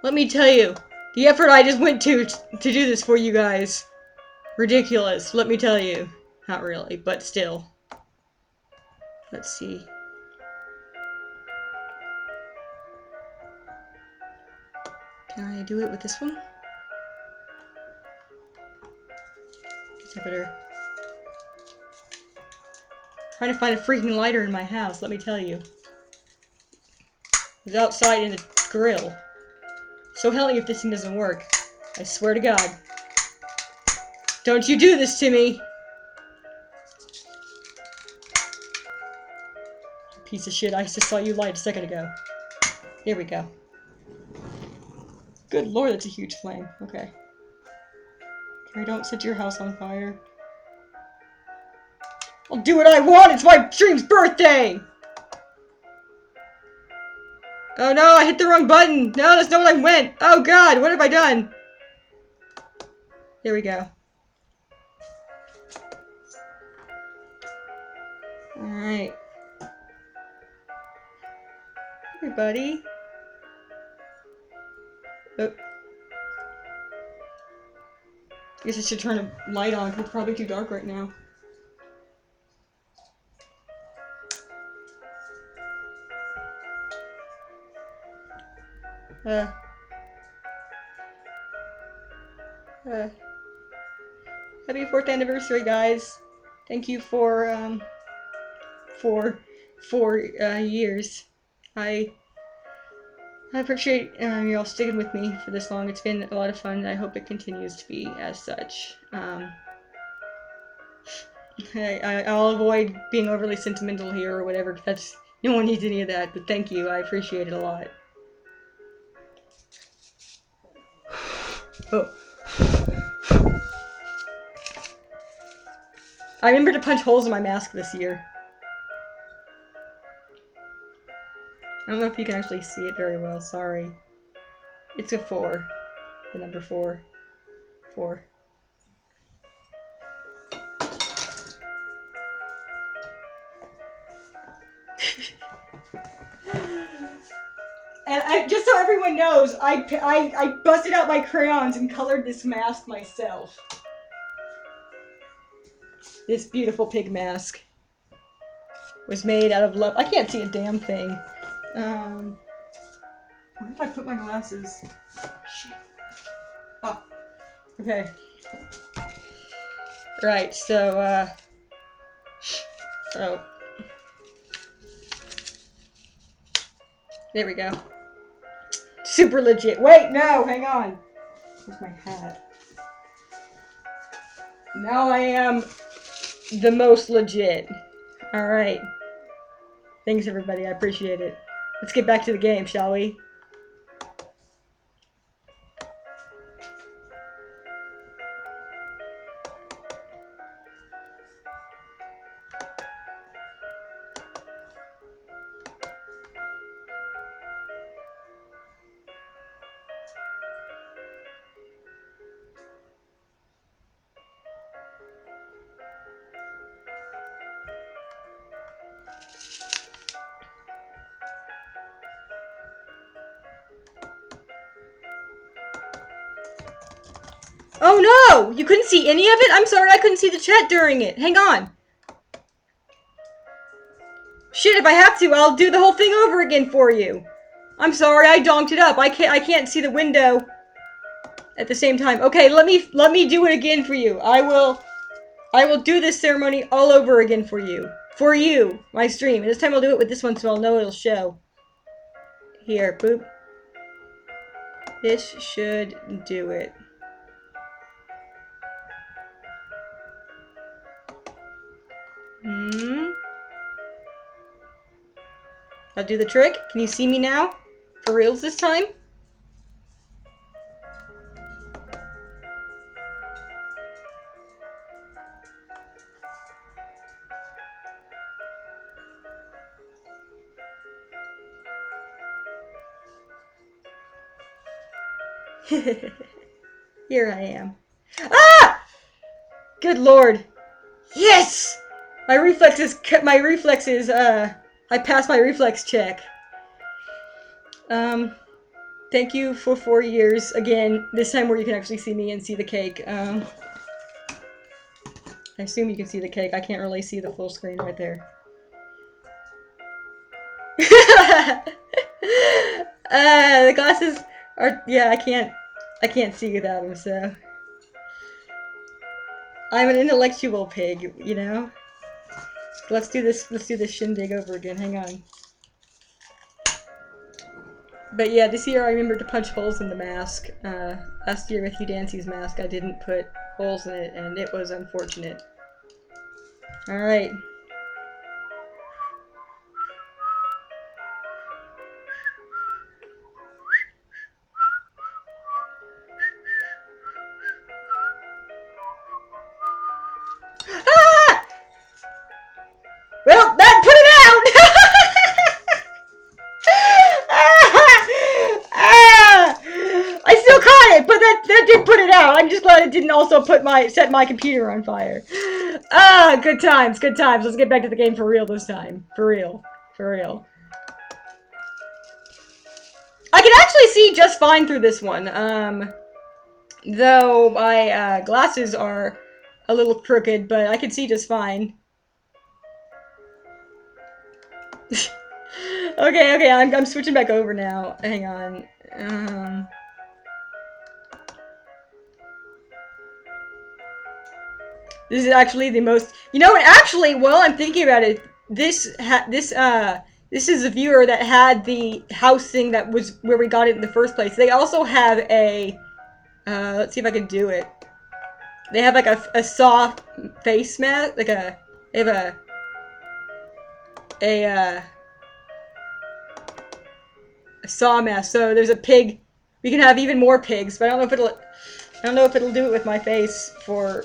Let me tell you, the effort I just went to do this for you guys. Ridiculous, let me tell you. Not really, but still. Let's see. Can I do it with this one? Guess I better... Trying to find a freaking lighter in my house, let me tell you. It's outside in the grill. So help me if this thing doesn't work. I swear to God. Don't you do this to me! Piece of shit, I just saw you light a second ago. Here we go. Good lord, that's a huge flame. Okay. Okay, don't set your house on fire. I'll do what I want! It's my dream's birthday! Oh no, I hit the wrong button! No, that's not what I went! Oh god, what have I done? There we go. Alright. Everybody. Oh. Guess I should turn a light on, because it's probably too dark right now. Happy 4th anniversary, guys. Thank you for 4 years. I appreciate you all sticking with me for this long. It's been a lot of fun, and I hope it continues to be as such. I'll avoid being overly sentimental here or whatever, because that's... No one needs any of that, but thank you. I appreciate it a lot. Oh. I remember to punch holes in my mask this year. I don't know if you can actually see it very well, sorry. It's a 4. The number 4. 4. And just so everyone knows, I busted out my crayons and colored this mask myself. This beautiful pig mask was made out of love. I can't see a damn thing. Where did I put my glasses? Shit. Oh. Okay. Right, so, oh. There we go. Super legit. Wait, no, hang on. Where's my hat? Now I am the most legit. Alright. Thanks, everybody. I appreciate it. Let's get back to the game, shall we? Oh no! You couldn't see any of it? I'm sorry, I couldn't see the chat during it. Hang on. Shit, if I have to, I'll do the whole thing over again for you. I'm sorry, I donked it up. I can't see the window at the same time. Okay, let me do it again for you. I will do this ceremony all over again for you. For you, my stream. And this time I'll do it with this one so I'll know it'll show. Here, boop. This should do it. I'll do the trick. Can you see me now? For reals this time? Here I am. Ah! Good lord. Yes! My reflexes, I passed my reflex check. Thank you for 4 years. Again, this time where you can actually see me and see the cake. I assume you can see the cake. I can't really see the full screen right there. The glasses are, yeah, I can't see without them, so. I'm an intellectual pig, you know? Let's do this shindig over again, hang on. But yeah, this year I remembered to punch holes in the mask. Last year with Hugh Dancy's mask, I didn't put holes in it, and it was unfortunate. Alright. Ah! Well, that put it out! I still caught it, but that did put it out. I'm just glad it didn't also set my computer on fire. Good times, good times. Let's get back to the game for real this time. For real. For real. I can actually see just fine through this one. Though my glasses are a little crooked, but I can see just fine. Okay, I'm switching back over now. Hang on. This is actually the most. You know, actually, while I'm thinking about it, this is a viewer that had the house thing that was where we got it in the first place. They also have a. Let's see if I can do it. They have like a soft face mask, like a. They have a saw mask. So there's a pig. We can have even more pigs, but I don't know if it'll. I don't know if it'll do it with my face for.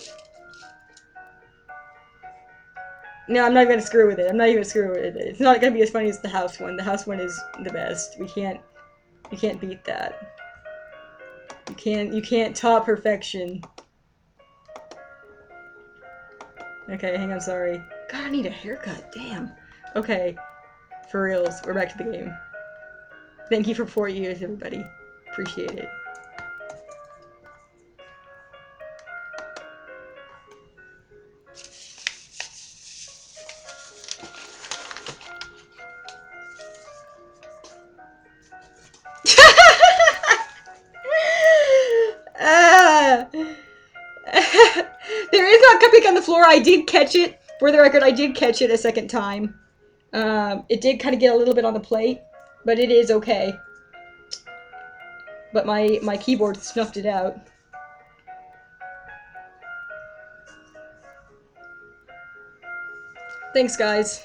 No, I'm not gonna screw with it. I'm not even gonna screw with it. It's not gonna be as funny as the house one. The house one is the best. You can't beat that. You can't top perfection. Okay, hang on, sorry. God, I need a haircut, damn. Okay, for reals, we're back to the game. Thank you for 4 years, everybody. Appreciate it. There is no cupcake on the floor. I did catch it. For the record, I did catch it a second time. It did kind of get a little bit on the plate, but it is okay. But my keyboard snuffed it out. Thanks, guys.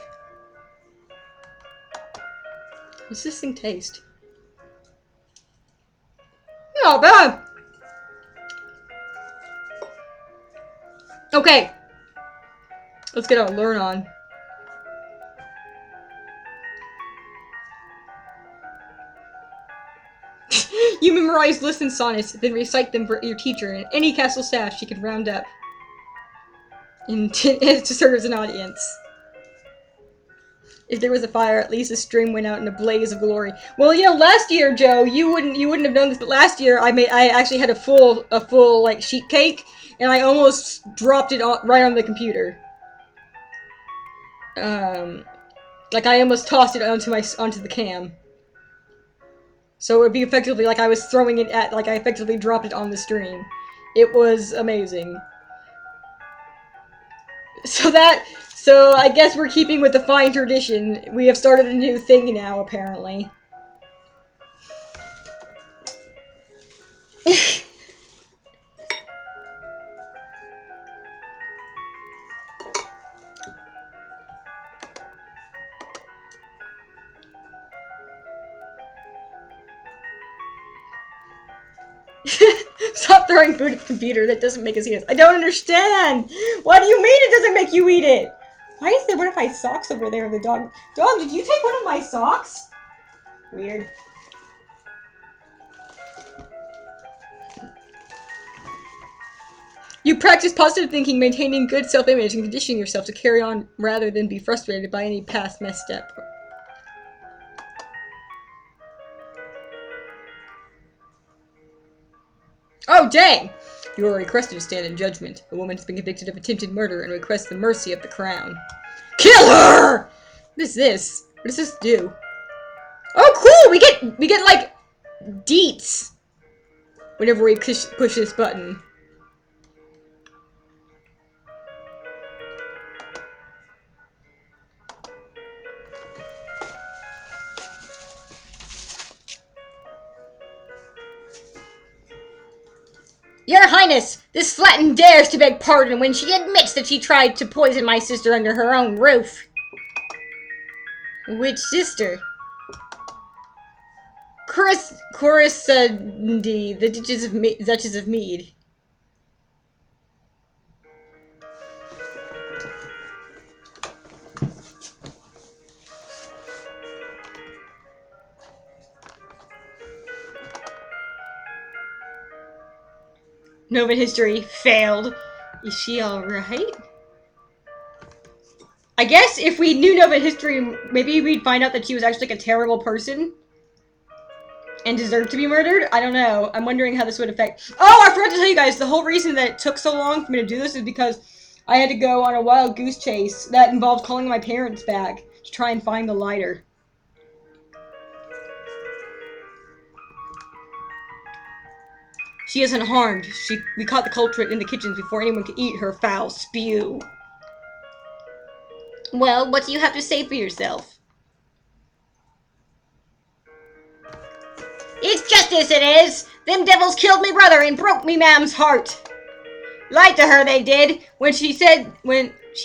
What's this thing taste? Not bad. Okay. Let's get our learn on. You memorize lists and sonnets, then recite them for your teacher and any castle staff she could round up to serve as an audience. If there was a fire, at least the stream went out in a blaze of glory. Well, you know, last year, Joe, you wouldn't have known this, but last year I actually had a full like sheet cake, and I almost dropped it right on the computer. Like I almost tossed it onto the cam. So it would be effectively like I was throwing it at, like I effectively dropped it on the stream. It was amazing. So I guess we're keeping with the fine tradition. We have started a new thing now, apparently. Stop throwing food at the computer. That doesn't make us eat it. I don't understand. What do you mean it doesn't make you eat it? Why is there one of my socks over there? The dog. Dog, did you take one of my socks? Weird. You practice positive thinking, maintaining good self-image, and conditioning yourself to carry on rather than be frustrated by any past misstep. Oh, dang! You are requested to stand in judgment. A woman has been convicted of attempted murder and requests the mercy of the crown. Kill her! What is this? What does this do? Oh, cool! We get like deets whenever we push this button. Your Highness, this flatten dares to beg pardon when she admits that she tried to poison my sister under her own roof. Which sister? Coruscandi, the Duchess of Mead. Nova history failed. Is she alright? I guess if we knew Nova history, maybe we'd find out that she was actually like a terrible person and deserved to be murdered. I don't know. I'm wondering how this would affect. Oh, I forgot to tell you guys, the whole reason that it took so long for me to do this is because I had to go on a wild goose chase that involved calling my parents back to try and find the lighter. She isn't harmed. We caught the culprit in the kitchen before anyone could eat her foul spew. Well, what do you have to say for yourself? It's justice, it is! Them devils killed me brother and broke me mam's heart. Lied to her, they did, when she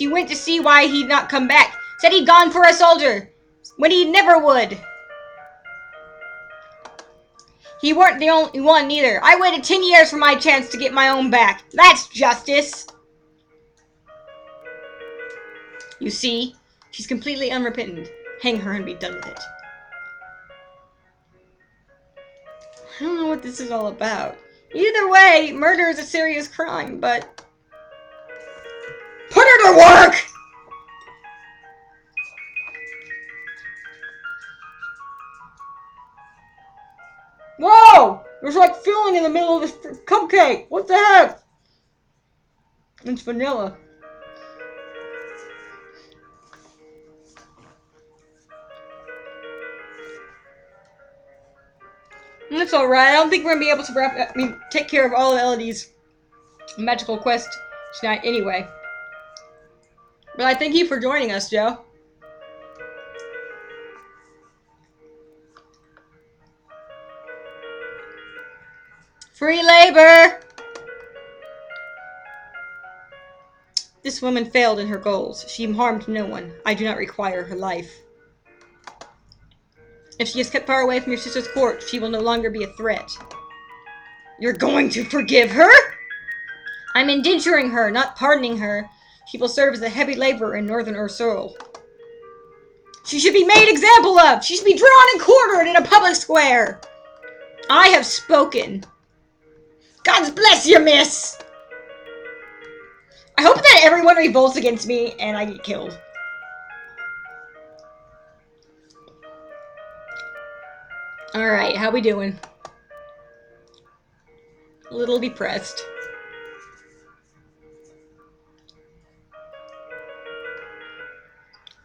went to see why he'd not come back. Said he'd gone for a soldier, when he never would. He weren't the only one, neither. I waited 10 years for my chance to get my own back. That's justice. You see, she's completely unrepentant. Hang her and be done with it. I don't know what this is all about. Either way, murder is a serious crime, but... Put her to work! Whoa! There's like filling in the middle of this cupcake! What the heck? It's vanilla. That's alright. I don't think we're gonna be able to take care of all of Elodie's magical quest tonight anyway. But I thank you for joining us, Joe. Free labor! This woman failed in her goals. She harmed no one. I do not require her life. If she is kept far away from your sister's court, she will no longer be a threat. You're going to forgive her? I'm indenturing her, not pardoning her. She will serve as a heavy laborer in Northern Ursul. She should be made example of! She should be drawn and quartered in a public square! I have spoken. God bless you, miss! I hope that everyone revolts against me and I get killed. Alright, how we doing? A little depressed.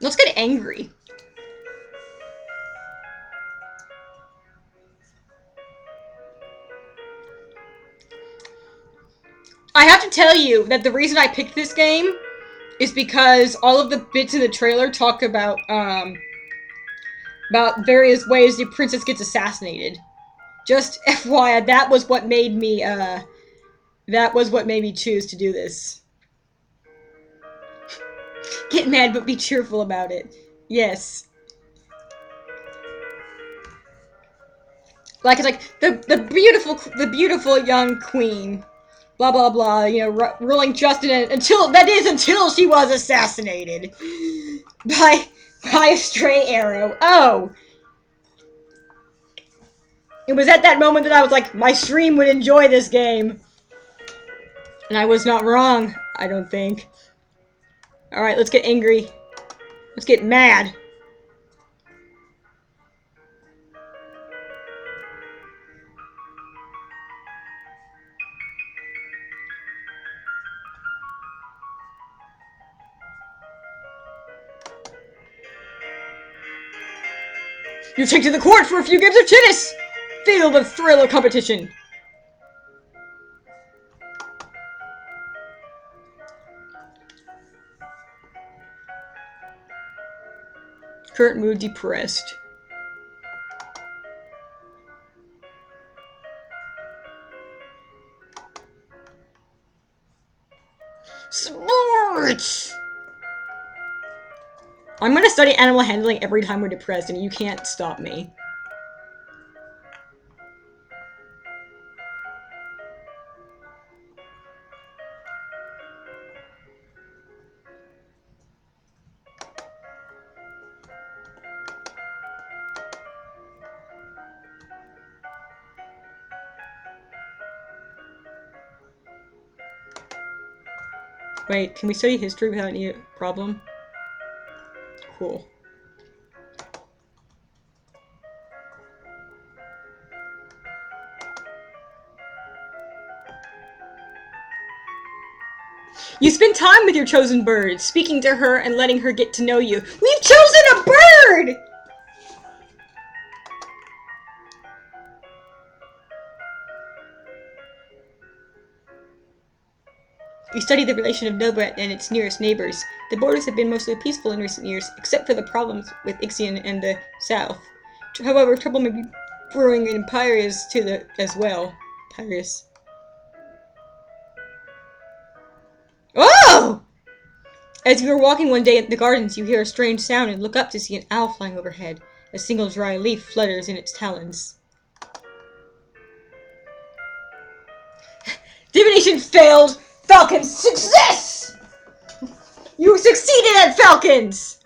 Let's get angry. I have to tell you that the reason I picked this game is because all of the bits in the trailer talk about various ways the princess gets assassinated. Just FYI, that was what made me choose to do this. Get mad but be cheerful about it. Yes. Like, it's like, the beautiful young queen. Blah, blah, blah, you know, ruling justice until she was assassinated. By a stray arrow. Oh! It was at that moment that I was like, my stream would enjoy this game. And I was not wrong, I don't think. Alright, let's get angry. Let's get mad. You take to the court for a few games of tennis! Feel the thrill of competition! Current mood depressed. Sports! I'm gonna study animal handling every time we're depressed, and you can't stop me. Wait, can we study history without any problem? Cool. You spend time with your chosen bird, speaking to her and letting her get to know you. We've chosen a bird! We study the relation of Nobret and its nearest neighbors. The borders have been mostly peaceful in recent years, except for the problems with Ixion and the south. However, trouble may be brewing in Pyrrhus as well. Pyrrhus. Oh! As you are walking one day in the gardens, you hear a strange sound and look up to see an owl flying overhead. A single dry leaf flutters in its talons. Divination failed! Falcons success! You succeeded at Falcons!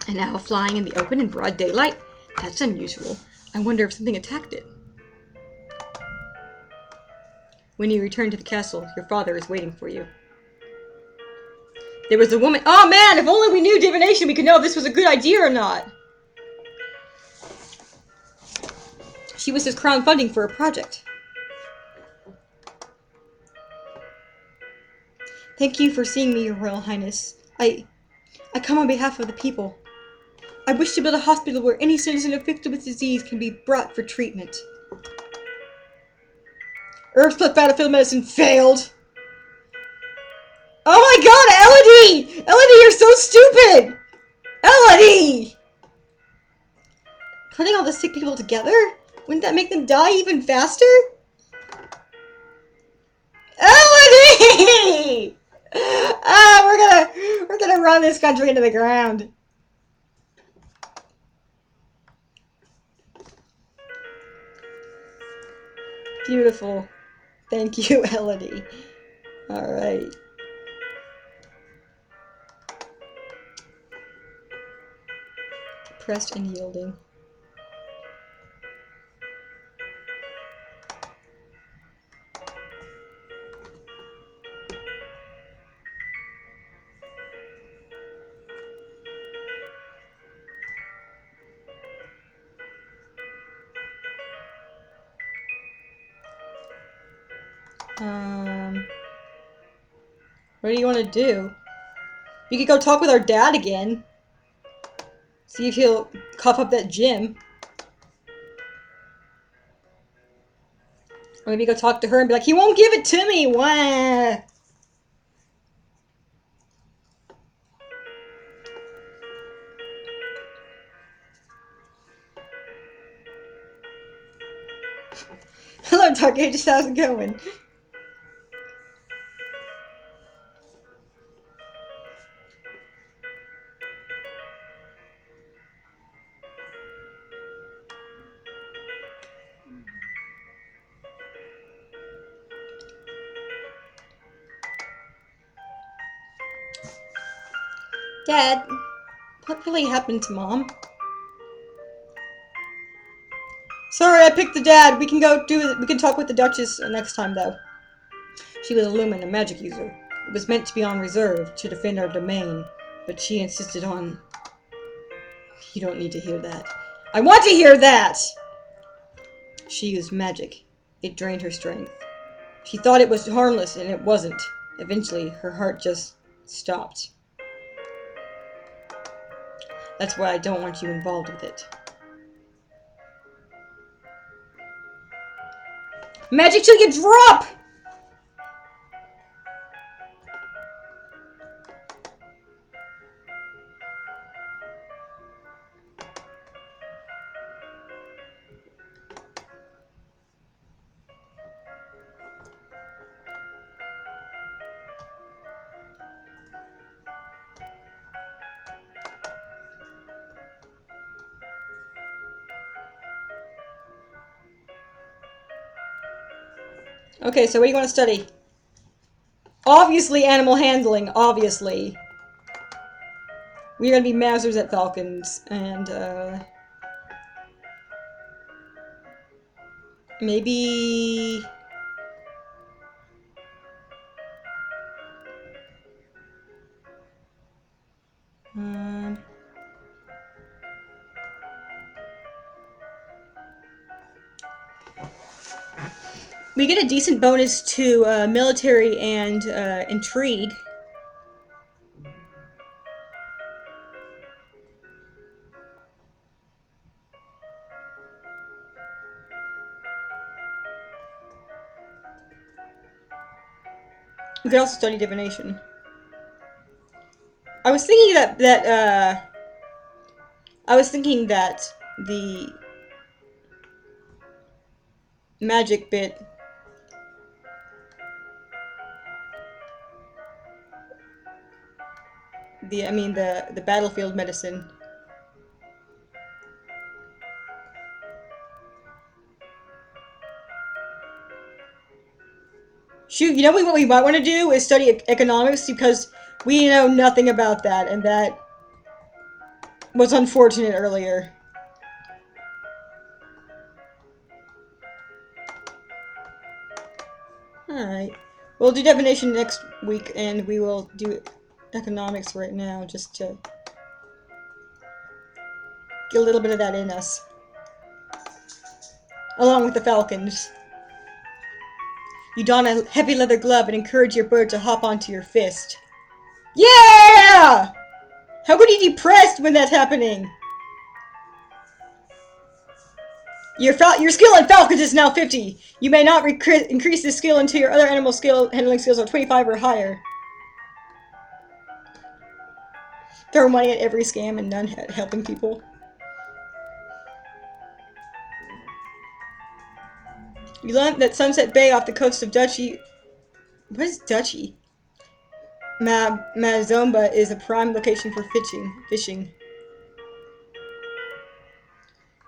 An owl flying in the open in broad daylight? That's unusual. I wonder if something attacked it. When you return to the castle, your father is waiting for you. There was a woman— Oh man, if only we knew divination, we could know if this was a good idea or not. She was his crowdfunding for a project. Thank you for seeing me, Your Royal Highness. I come on behalf of the people. I wish to build a hospital where any citizen afflicted with disease can be brought for treatment. Earthsplit battlefield medicine failed. Oh my god, Elodie! Elodie, you're so stupid! Elodie! Putting all the sick people together? Wouldn't that make them die even faster? Elodie! We're gonna run this country into the ground. Beautiful. Thank you, Elodie. Alright. Depressed and yielding. What do you want to do? You could go talk with our dad again. See if he'll cough up that gym. Or maybe go talk to her and be like, he won't give it to me! Wah! Hello, Dark Ages, how's it going? Dad, what really happened to Mom? Sorry, I picked the dad. We can talk with the Duchess next time, though. She was a Lumen, a magic user. It was meant to be on reserve, to defend our domain, but she insisted on... You don't need to hear that. I want to hear that! She used magic. It drained her strength. She thought it was harmless, and it wasn't. Eventually, her heart just stopped. That's why I don't want you involved with it. Magic till you drop! Okay, so what do you want to study? Obviously animal handling, obviously. We're gonna be masters at falcons, and, maybe... Um... We get a decent bonus to military and intrigue. We could also study divination. I was thinking that the magic bit the battlefield medicine. Shoot, you know what we might want to do is study economics, because we know nothing about that, and that was unfortunate earlier. Alright. We'll do divination next week, and we will do economics right now, just to get a little bit of that in us. Along with the falcons. You don a heavy leather glove and encourage your bird to hop onto your fist. Yeah! How could you be depressed when that's happening? Your skill in falcons is now 50. You may not increase this skill until your other animal handling skills are 25 or higher. Throw money at every scam and none helping people. You learned that Sunset Bay off the coast of Duchy... What is Duchy? Mazomba is a prime location for fishing.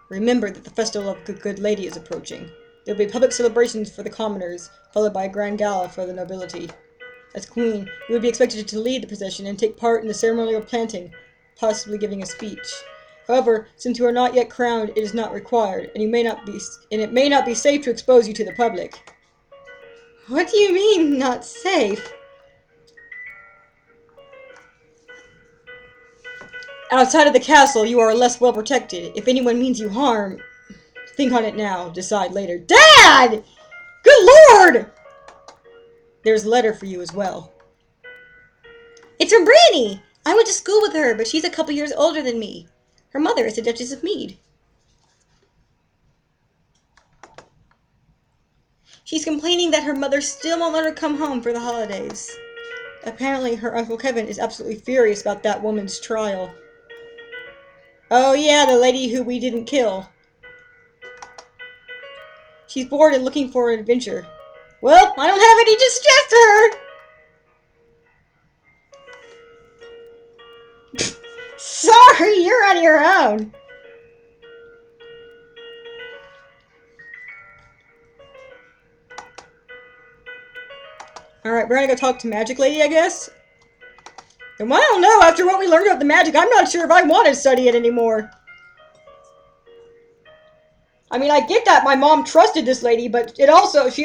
Remember that the festival of the Good Lady is approaching. There will be public celebrations for the commoners, followed by a grand gala for the nobility. As queen, you would be expected to lead the procession and take part in the ceremonial planting, possibly giving a speech. However, since you are not yet crowned, it is not required, and it may not be safe to expose you to the public. What do you mean, not safe? Outside of the castle, you are less well protected. If anyone means you harm, think on it now, decide later. Dad! Good lord! There's a letter for you as well. It's from Branny! I went to school with her, but she's a couple years older than me. Her mother is the Duchess of Mead. She's complaining that her mother still won't let her come home for the holidays. Apparently, her Uncle Kevin is absolutely furious about that woman's trial. Oh yeah, the lady who we didn't kill. She's bored and looking for an adventure. Well, I don't have any to suggest to her! Sorry, you're on your own. Alright, we're gonna go talk to Magic Lady, I guess? And I don't know, after what we learned about the magic, I'm not sure if I want to study it anymore. I mean, I get that my mom trusted this lady, but she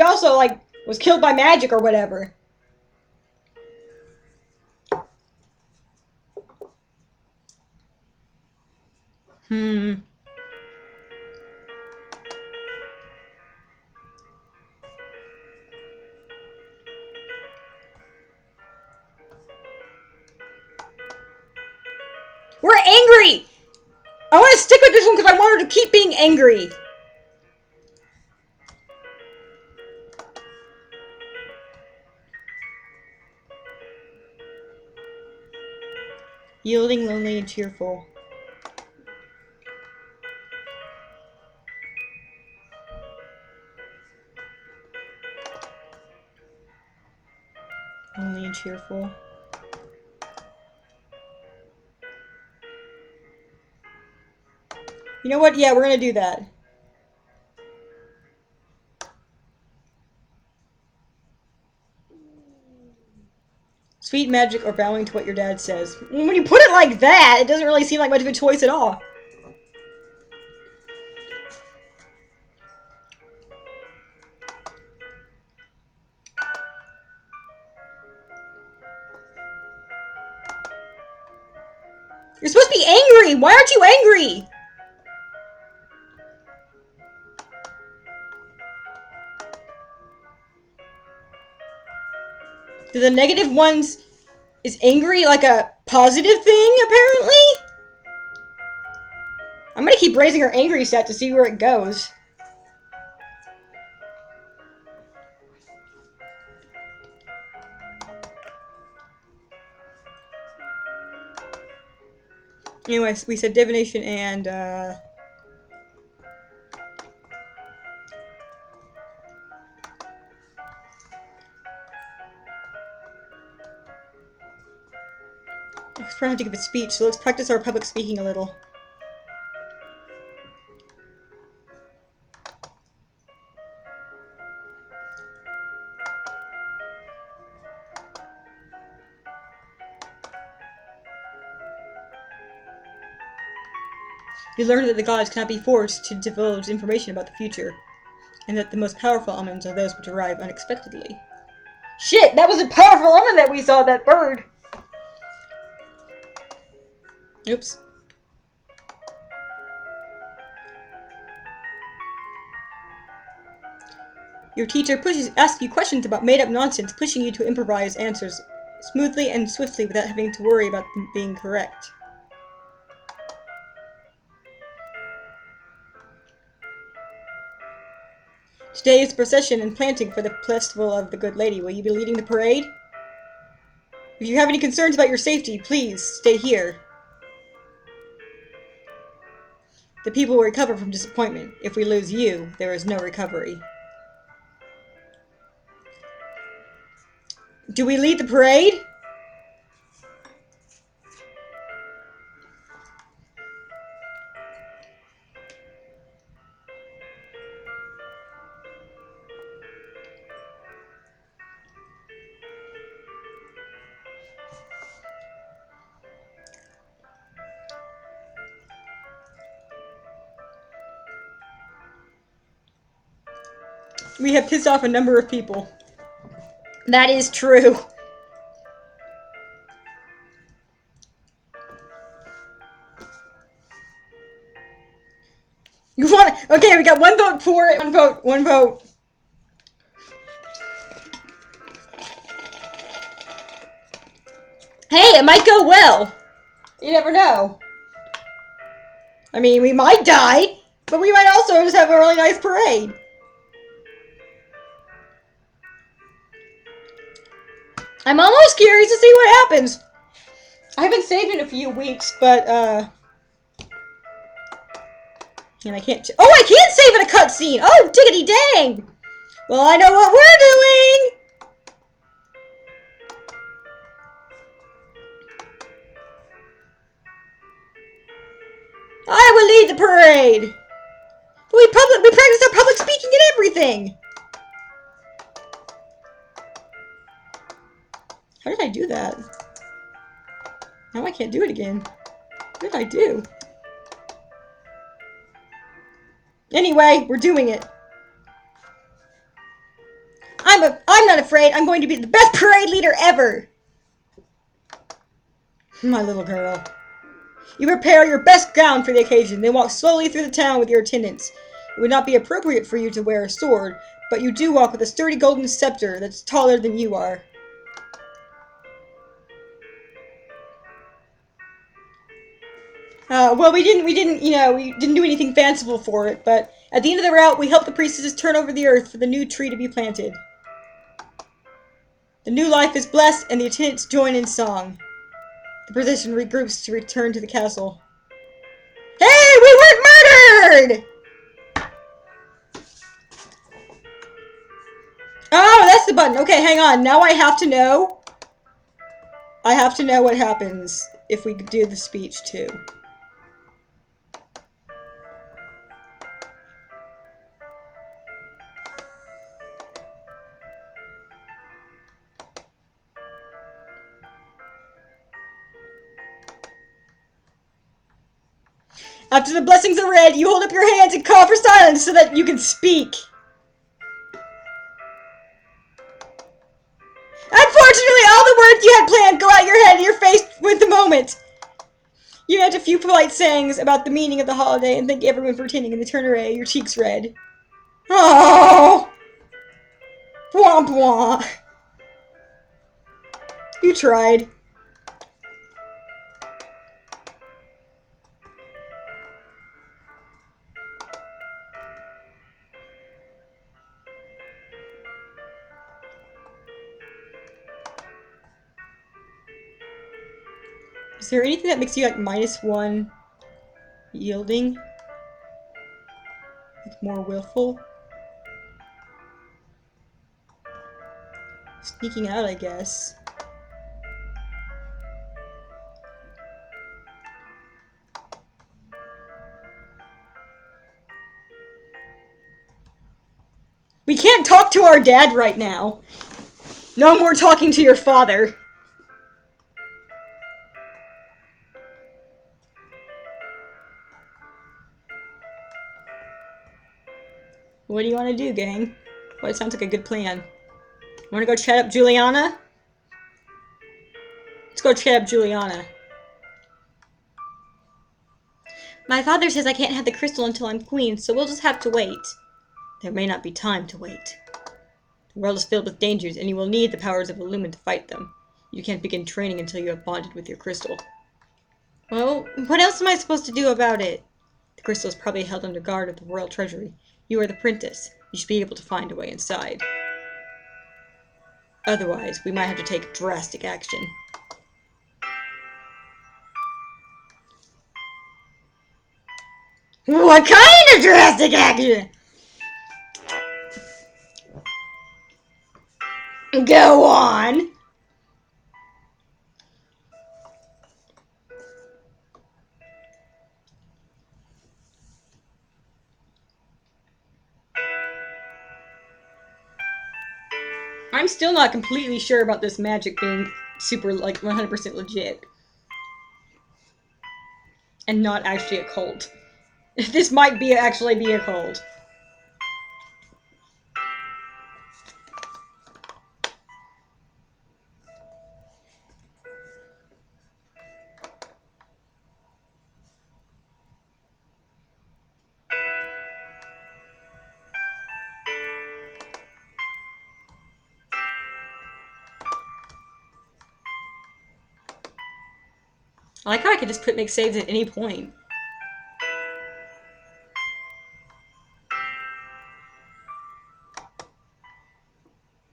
also, like, was killed by magic or whatever. We're angry! I want to stick with this one because I want her to keep being angry. Yielding, lonely, and cheerful. Lonely and cheerful. You know what? Yeah, we're gonna do that. Sweet magic or bowing to what your dad says. When you put it like that, it doesn't really seem like much of a choice at all. You're supposed to be angry! Why aren't you angry? Do the negative ones... Is angry like a positive thing, apparently? I'm gonna keep raising her angry stat to see where it goes. Anyways, we said divination and, Let's try not to give a speech, so let's practice our public speaking a little. We learned that the gods cannot be forced to divulge information about the future, and that the most powerful omens are those which arrive unexpectedly. Shit, that was a powerful omen that we saw, that bird! Oops. Your teacher asks you questions about made-up nonsense, pushing you to improvise answers smoothly and swiftly without having to worry about them being correct. Today is procession and planting for the festival of the Good Lady. Will you be leading the parade? If you have any concerns about your safety, please stay here. The people will recover from disappointment. If we lose you, there is no recovery. Do we lead the parade? We have pissed off a number of people. That is true. You want it? Okay, we got one vote for it, one vote. Hey, it might go well. You never know. I mean, we might die, but we might also just have a really nice parade. I'm almost curious to see what happens. I haven't saved in a few weeks, but, and I can't... Oh, I can save in a cutscene! Oh, diggity dang! Well, I know what we're doing! I will lead the parade! We practice our public speaking and everything! How did I do that? Now I can't do it again. What did I do? Anyway, we're doing it. I'm not afraid. I'm going to be the best parade leader ever. My little girl. You prepare your best gown for the occasion, then walk slowly through the town with your attendants. It would not be appropriate for you to wear a sword, but you do walk with a sturdy golden scepter that's taller than you are. Well, we didn't do anything fanciful for it, but at the end of the route, we helped the priestesses turn over the earth for the new tree to be planted. The new life is blessed, and the attendants join in song. The procession regroups to return to the castle. Hey, we weren't murdered! Oh, that's the button. Okay, hang on. Now I have to know. I have to know what happens if we do the speech too. After the blessings are read, you hold up your hands and call for silence so that you can speak. Unfortunately, all the words you had planned go out your head and you're faced with the moment. You add a few polite sayings about the meaning of the holiday and thank everyone for attending and then turn away, your cheeks red. Oh! Womp womp. You tried. Is there anything that makes you like -1 yielding? Like more willful? Sneaking out, I guess. We can't talk to our dad right now. No more talking to your father. What do you want to do, gang? Well, it sounds like a good plan. Want to go chat up Juliana? Let's go chat up Juliana. My father says I can't have the crystal until I'm queen, so we'll just have to wait. There may not be time to wait. The world is filled with dangers, and you will need the powers of Illumin to fight them. You can't begin training until you have bonded with your crystal. Well, what else am I supposed to do about it? The crystal is probably held under guard at the royal treasury. You are the princess. You should be able to find a way inside. Otherwise, we might have to take drastic action. What kind of drastic action? Go on. I'm still not completely sure about this magic being super, like, 100% legit. And not actually a cult. This might be actually be a cult. I like how I could just make saves at any point.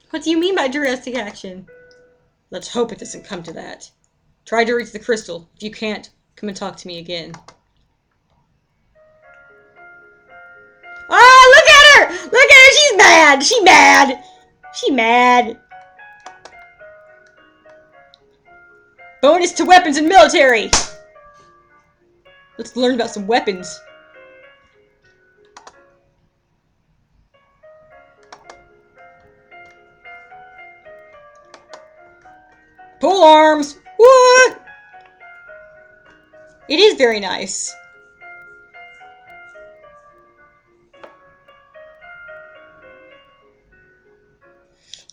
What do you mean by drastic action? Let's hope it doesn't come to that. Try to reach the crystal. If you can't, come and talk to me again. Oh, look at her! Look at her! She's mad! She mad! She mad! Bonus to weapons and military! Let's learn about some weapons. Pole arms! What? It is very nice.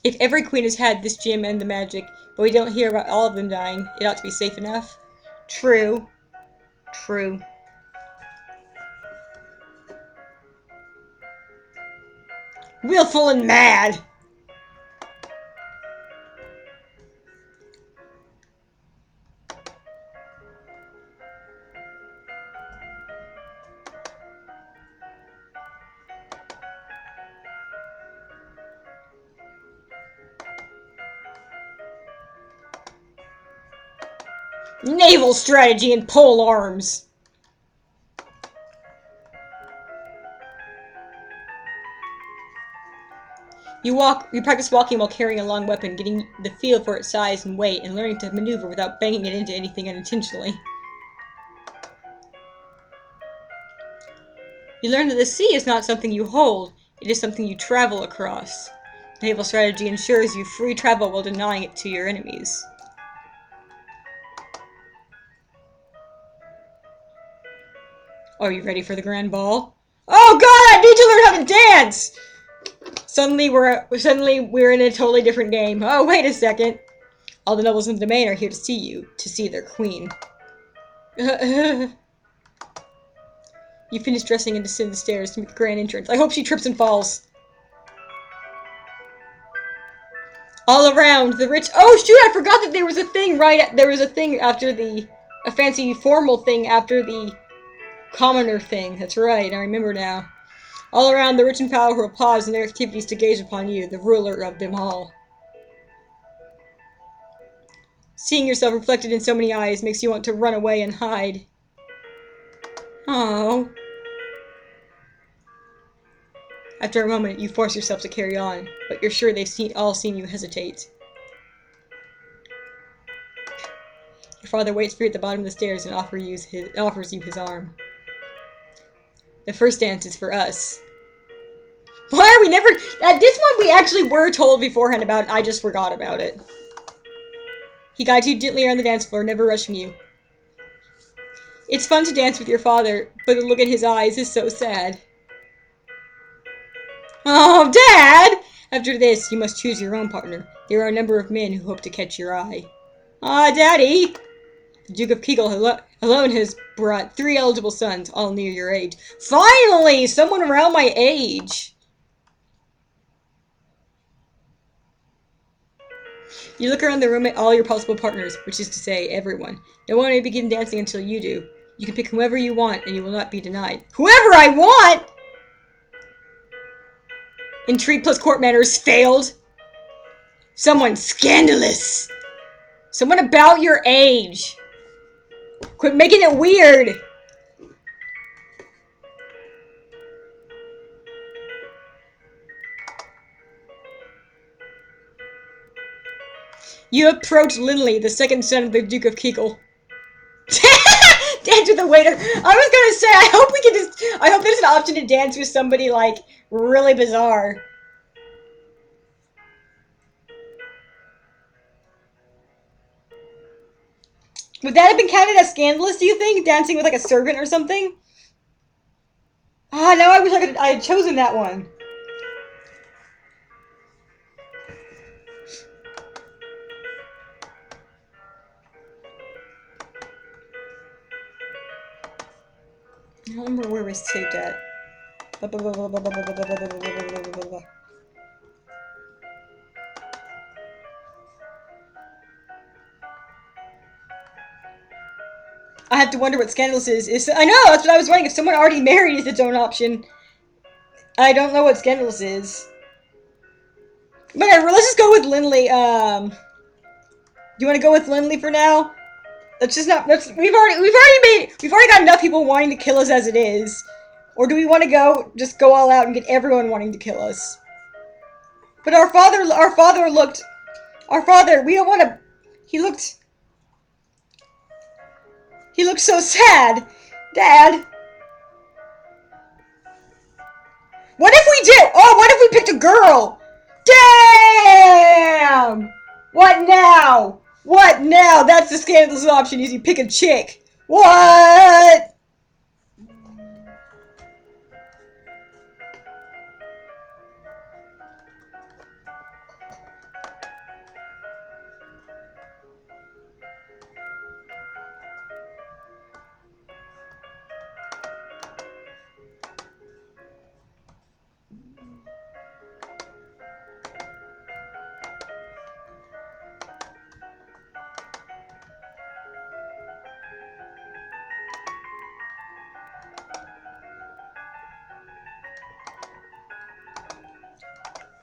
If every queen has had this gem and the magic, but we don't hear about all of them dying, it ought to be safe enough. True. True. Willful and mad! Naval strategy and pole arms. You practice walking while carrying a long weapon, getting the feel for its size and weight, and learning to maneuver without banging it into anything unintentionally. You learn that the sea is not something you hold, it is something you travel across. Naval strategy ensures you free travel while denying it to your enemies. Are you ready for the grand ball? Oh god, I need to learn how to dance! Suddenly we're in a totally different game. Oh, wait a second. All the nobles in the domain are here to see you, to see their queen. You finish dressing and descend the stairs to make the grand entrance. I hope she trips and falls. All around, the rich... Oh, shoot, I forgot that there was a thing There was a thing after the... A fancy formal thing after the commoner thing. That's right, I remember now. All around, the rich and powerful pause in their activities to gaze upon you, the ruler of them all. Seeing yourself reflected in so many eyes makes you want to run away and hide. Oh. After a moment, you force yourself to carry on, but you're sure they've all seen you hesitate. Your father waits for you at the bottom of the stairs and offers you his arm. The first dance is for us. Why are we never... this one we actually were told beforehand about, I just forgot about it. He guides you gently around the dance floor, never rushing you. It's fun to dance with your father, but the look in his eyes is so sad. Oh, Dad! After this, you must choose your own partner. There are a number of men who hope to catch your eye. Ah, Daddy! The Duke of Kegel alone has brought 3 eligible sons, all near your age. Finally! Someone around my age! You look around the room at all your possible partners, which is to say, everyone. No one may begin dancing until you do. You can pick whoever you want, and you will not be denied. Whoever I want?! Intrigue plus court manners failed. Someone scandalous! Someone about your age! Quit making it weird! You approach Linley, the second son of the Duke of Kegel. Dance with the waiter. I was gonna say, I hope there's an option to dance with somebody, like, really bizarre. Would that have been counted as scandalous, do you think? Dancing with, like, a servant or something? Ah, now I wish I had chosen that one. I don't remember where we saved at. I have to wonder what scandalous is. I know, that's what I was wondering. If someone already married is its own option. I don't know what scandalous is. But let's just go with Linley. Do you want to go with Linley for now? Let's just not. We've already got enough people wanting to kill us as it is. Or do we want to just go all out and get everyone wanting to kill us? But our father looked. Our father, we don't want to. He looked so sad, Dad. What if we did? Oh, what if we picked a girl? Damn! What now? What now? That's the scandalous option, is you pick a chick. What?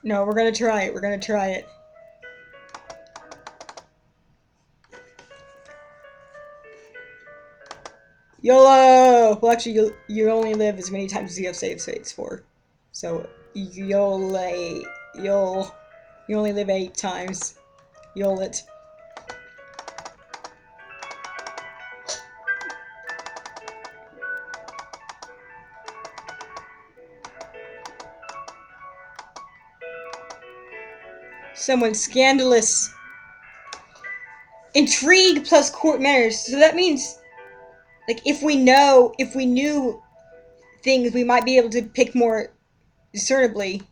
No, we're gonna try it. We're gonna try it. YOLO! Well, actually, you only live as many times as you have save states for. So, you'll you only live 8 times. YOLO it. Someone scandalous. Intrigue plus court manners. So that means, like, if we knew things, we might be able to pick more discernibly.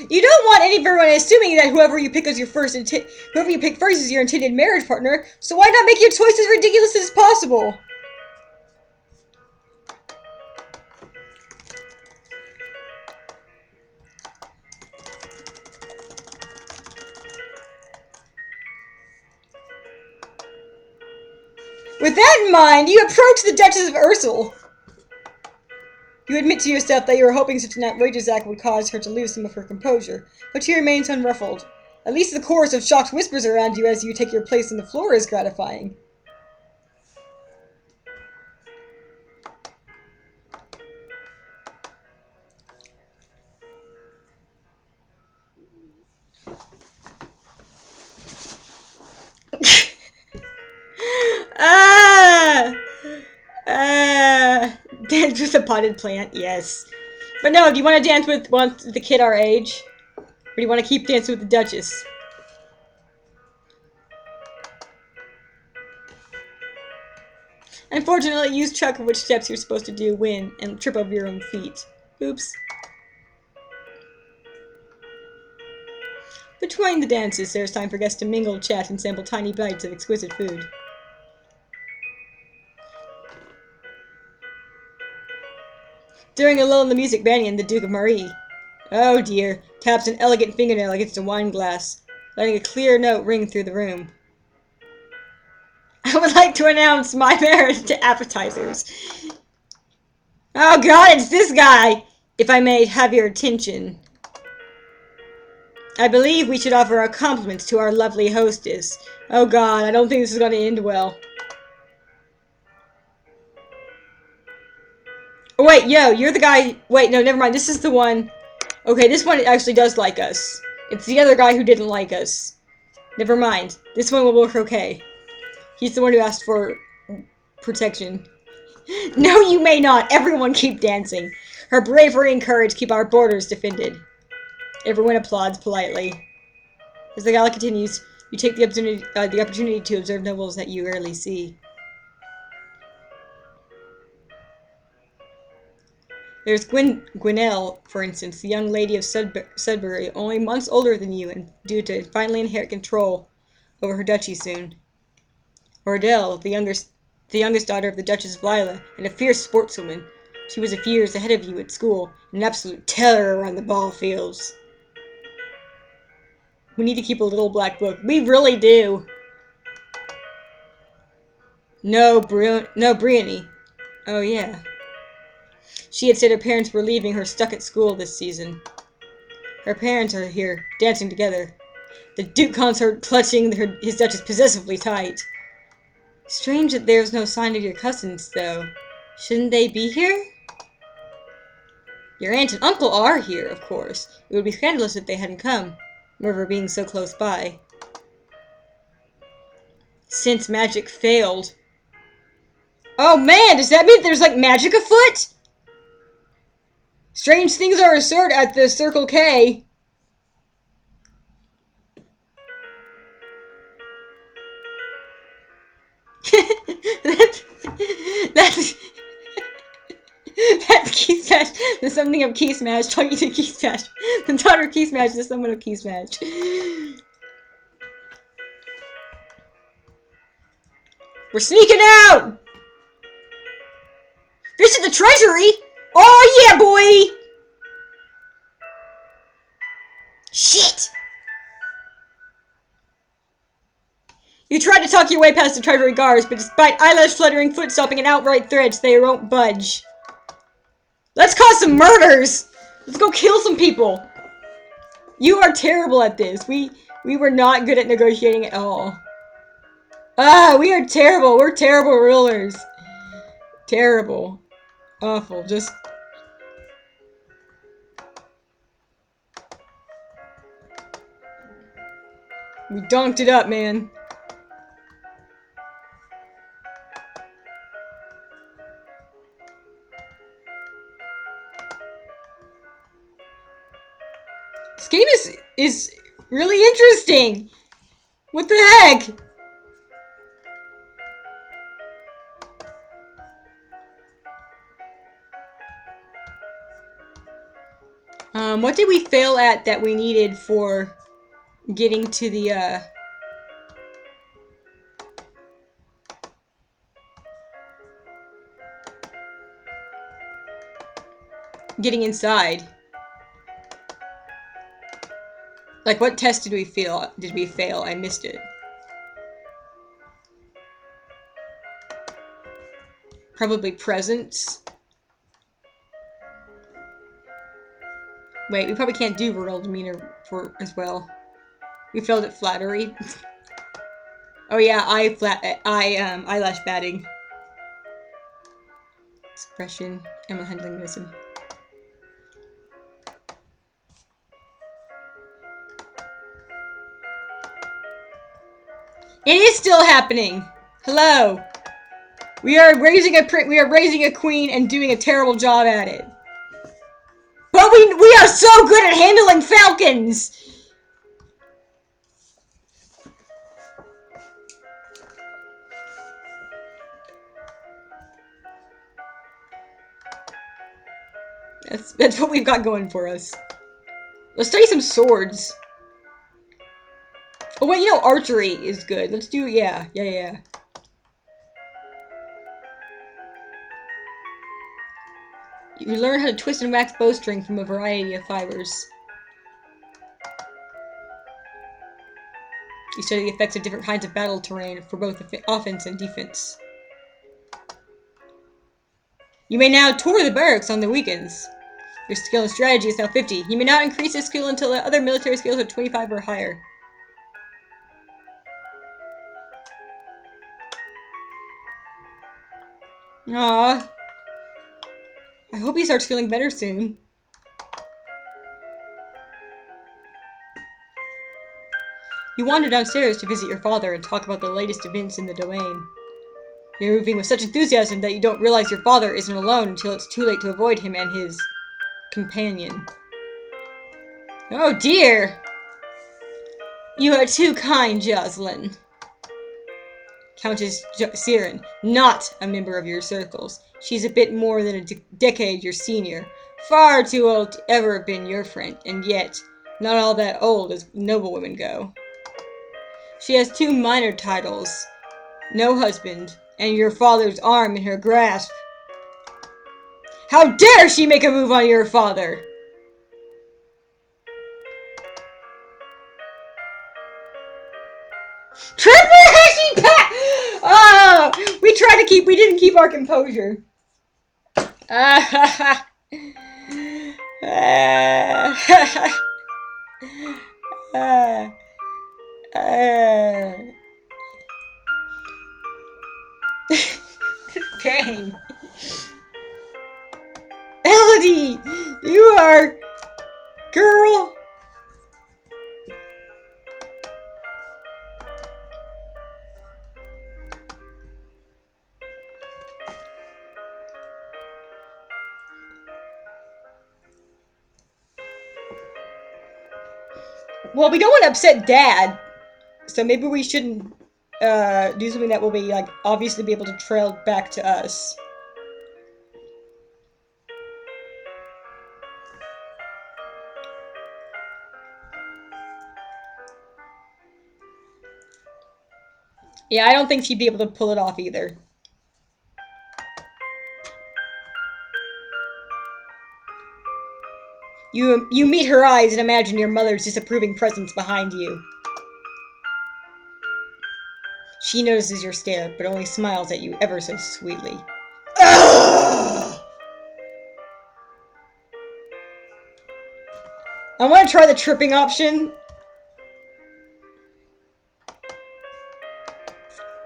You don't want everyone assuming that whoever you pick first is your intended marriage partner. So why not make your choice as ridiculous as possible? With that in mind, you approach the Duchess of Ursel. You admit to yourself that you were hoping such an outrageous act would cause her to lose some of her composure, but she remains unruffled. At least the chorus of shocked whispers around you as you take your place on the floor is gratifying. Ah! Dance with a potted plant, yes. But no, do you want to dance with the kid our age? Or do you want to keep dancing with the Duchess? Unfortunately, use track of which steps you're supposed to do when, and trip over your own feet. Oops. Between the dances, there's time for guests to mingle, chat, and sample tiny bites of exquisite food. During a lull in the music, Banyan, the Duke of Marie, oh dear, taps an elegant fingernail against a wine glass, letting a clear note ring through the room. I would like to announce my marriage to appetizers. Oh god, it's this guy! If I may have your attention. I believe we should offer our compliments to our lovely hostess. Oh god, I don't think this is going to end well. Oh wait, yo, you're the guy... Wait, no, never mind, this is the one... Okay, this one actually does like us. It's the other guy who didn't like us. Never mind, this one will work okay. He's the one who asked for protection. No, you may not. Everyone keep dancing. Her bravery and courage keep our borders defended. Everyone applauds politely. As the gala continues, you take the opportunity to observe nobles that you rarely see. There's Gwinnell, for instance, the young lady of Sudbury, only months older than you, and due to finally inherit control over her duchy soon. Or Adele, the youngest daughter of the Duchess of Lila, and a fierce sportswoman. She was a few years ahead of you at school, an absolute terror around the ball fields. We need to keep a little black book. We really do. No, Briony. Oh, yeah. She had said her parents were leaving her stuck at school this season. Her parents are here, dancing together. The Duke consort clutching his Duchess possessively tight. Strange that there's no sign of your cousins, though. Shouldn't they be here? Your aunt and uncle are here, of course. It would be scandalous if they hadn't come, River being so close by. Since magic failed. Oh man, does that mean there's like magic afoot? Strange things are asserted at the Circle K. that's Key Smash. There's something of Key Smash talking to Key Smash. The daughter of Key Smash is someone of Key Smash. We're sneaking out! This is the treasury! Oh yeah, boy! Shit! You tried to talk your way past the treasury guards, but despite eyelash fluttering, foot stomping, and outright threats, they won't budge. Let's cause some murders! Let's go kill some people! You are terrible at this. We were not good at negotiating at all. Ah, we are terrible. We're terrible rulers. Terrible. Awful. Just... We donked it up, man. This game is really interesting. What the heck? What did we fail at that we needed for getting to the, getting inside? Like, what test did we fail? I missed it. Probably presence. Wait, we probably can't do verbal demeanor for as well. We failed at flattery. Oh yeah, eyelash batting. Expression. Emma handling medicine. It is still happening. Hello. We are raising a queen and doing a terrible job at it. But we are so good at handling falcons. That's what we've got going for us. Let's study some swords. Oh wait, you know archery is good. Let's do yeah. You learn how to twist and wax bowstring from a variety of fibers. You study the effects of different kinds of battle terrain for both offense and defense. You may now tour the barracks on the weekends. Your skill and strategy is now 50. You may not increase your skill until the other military skills are 25 or higher. Aww. I hope he starts feeling better soon. You wander downstairs to visit your father and talk about the latest events in the domain. You're moving with such enthusiasm that you don't realize your father isn't alone until it's too late to avoid him and his companion. Oh dear! You are too kind, Jocelyn. Countess Siren, not a member of your circles. She's a bit more than a decade your senior. Far too old to ever have been your friend, and yet not all that old as noblewomen go. She has 2 minor titles, no husband, and your father's arm in her grasp. How dare she make a move on your father? Triple hashing pack! Oh, we didn't keep our composure. Dang. Elodie, you are... Girl. Well, we don't want to upset Dad, so maybe we shouldn't do something that will be, like, obviously be able to trail back to us. Yeah, I don't think she'd be able to pull it off either. You meet her eyes and imagine your mother's disapproving presence behind you. She notices your stare, but only smiles at you ever so sweetly. Ugh! I want to try the tripping option.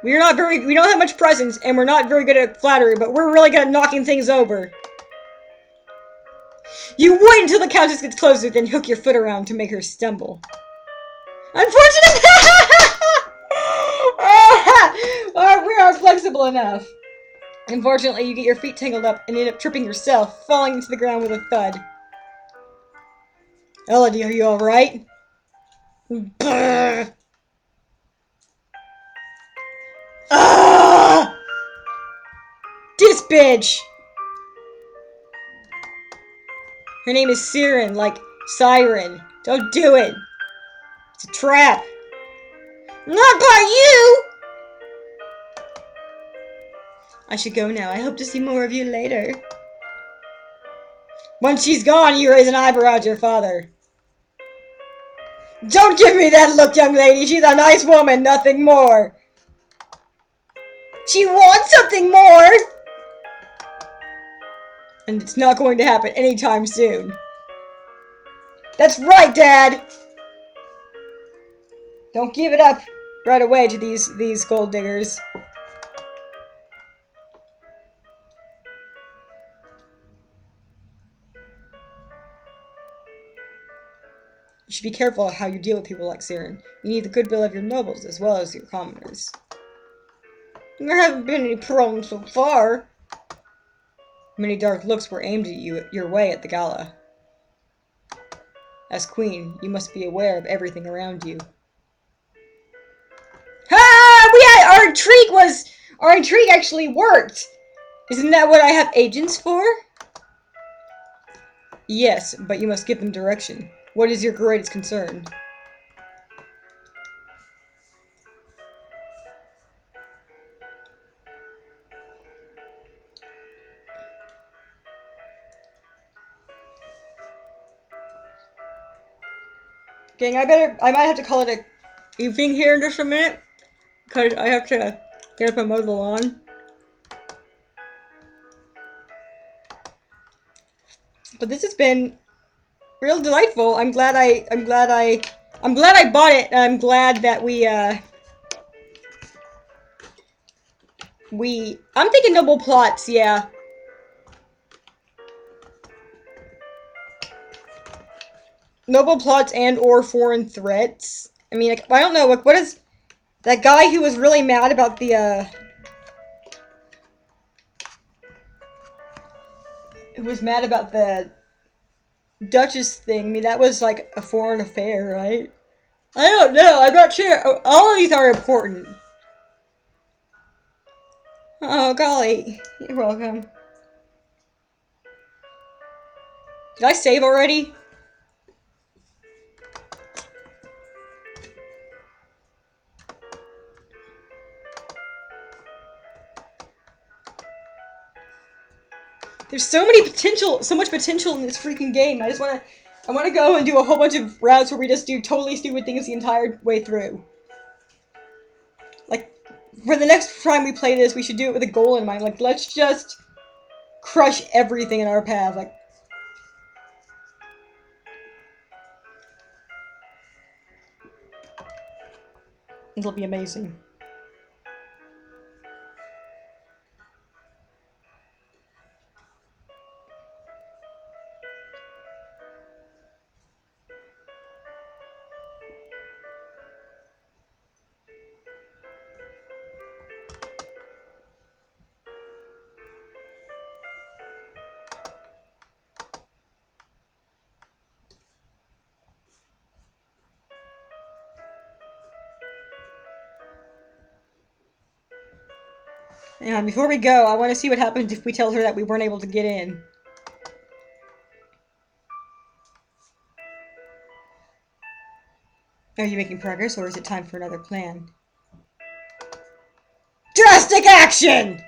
We don't have much presence, and we're not very good at flattery, but we're really good at knocking things over. You wait until the countess gets closer, then hook your foot around to make her stumble. Unfortunately, we aren't flexible enough. Unfortunately, you get your feet tangled up and end up tripping yourself, falling into the ground with a thud. Elodie, are you alright? This bitch! Her name is Siren, like Siren. Don't do it. It's a trap. Not by you! I should go now. I hope to see more of you later. Once she's gone, you raise an eyebrow at your father. Don't give me that look, young lady. She's a nice woman, nothing more. She wants something more! And it's not going to happen anytime soon. That's right, Dad! Don't give it up right away to these gold diggers. You should be careful how you deal with people like Siren. You need the goodwill of your nobles as well as your commoners. There haven't been any problems so far. Many dark looks were aimed at your way at the gala. As queen, you must be aware of everything around you. Our intrigue actually worked. Isn't that what I have agents for? Yes, but you must give them direction. What is your greatest concern? Gang, I might have to call it a evening here in just a minute, because I have to get up and mow the lawn. But this has been real delightful. I'm glad I bought it, and I'm glad that I'm thinking noble plots, yeah. Noble plots and or foreign threats. I mean, like, I don't know, like, what is that guy who was really mad about the Duchess thing? I mean, that was like a foreign affair, right? I don't know. I'm not sure. All of these are important. Oh, golly. You're welcome. Did I save already? There's so much potential in this freaking game. I wanna go and do a whole bunch of routes where we just do totally stupid things the entire way through. Like, for the next time we play this, we should do it with a goal in mind. Like, let's just crush everything in our path. Like, it'll be amazing. And before we go, I want to see what happens if we tell her that we weren't able to get in. Are you making progress, or is it time for another plan? Drastic action!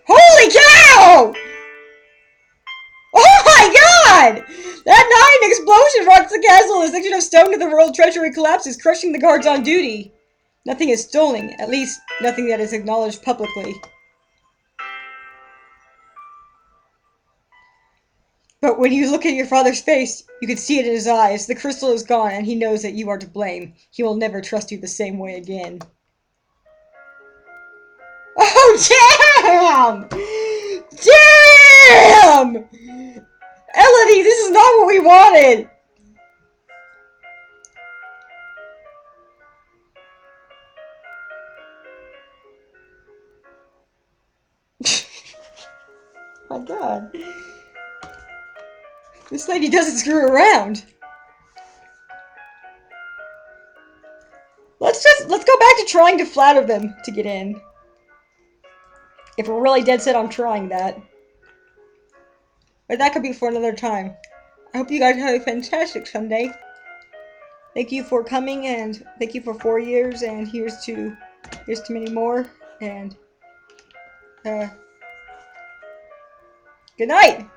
Holy cow! Oh my god! That 9 explosion rocks the castle. A section of stone to the world treasury collapses, crushing the guards on duty. Nothing is stolen, at least nothing that is acknowledged publicly. But when you look at your father's face, you can see it in his eyes. The crystal is gone, and he knows that you are to blame. He will never trust you the same way again. Oh, damn! Damn! Elodie, this is not what we wanted! My god. This lady doesn't screw around. Let's go back to trying to flatter them to get in. If we're really dead set on trying that. But that could be for another time. I hope you guys have a fantastic Sunday. Thank you for coming, and thank you for 4 years, and here's to many more, and good night!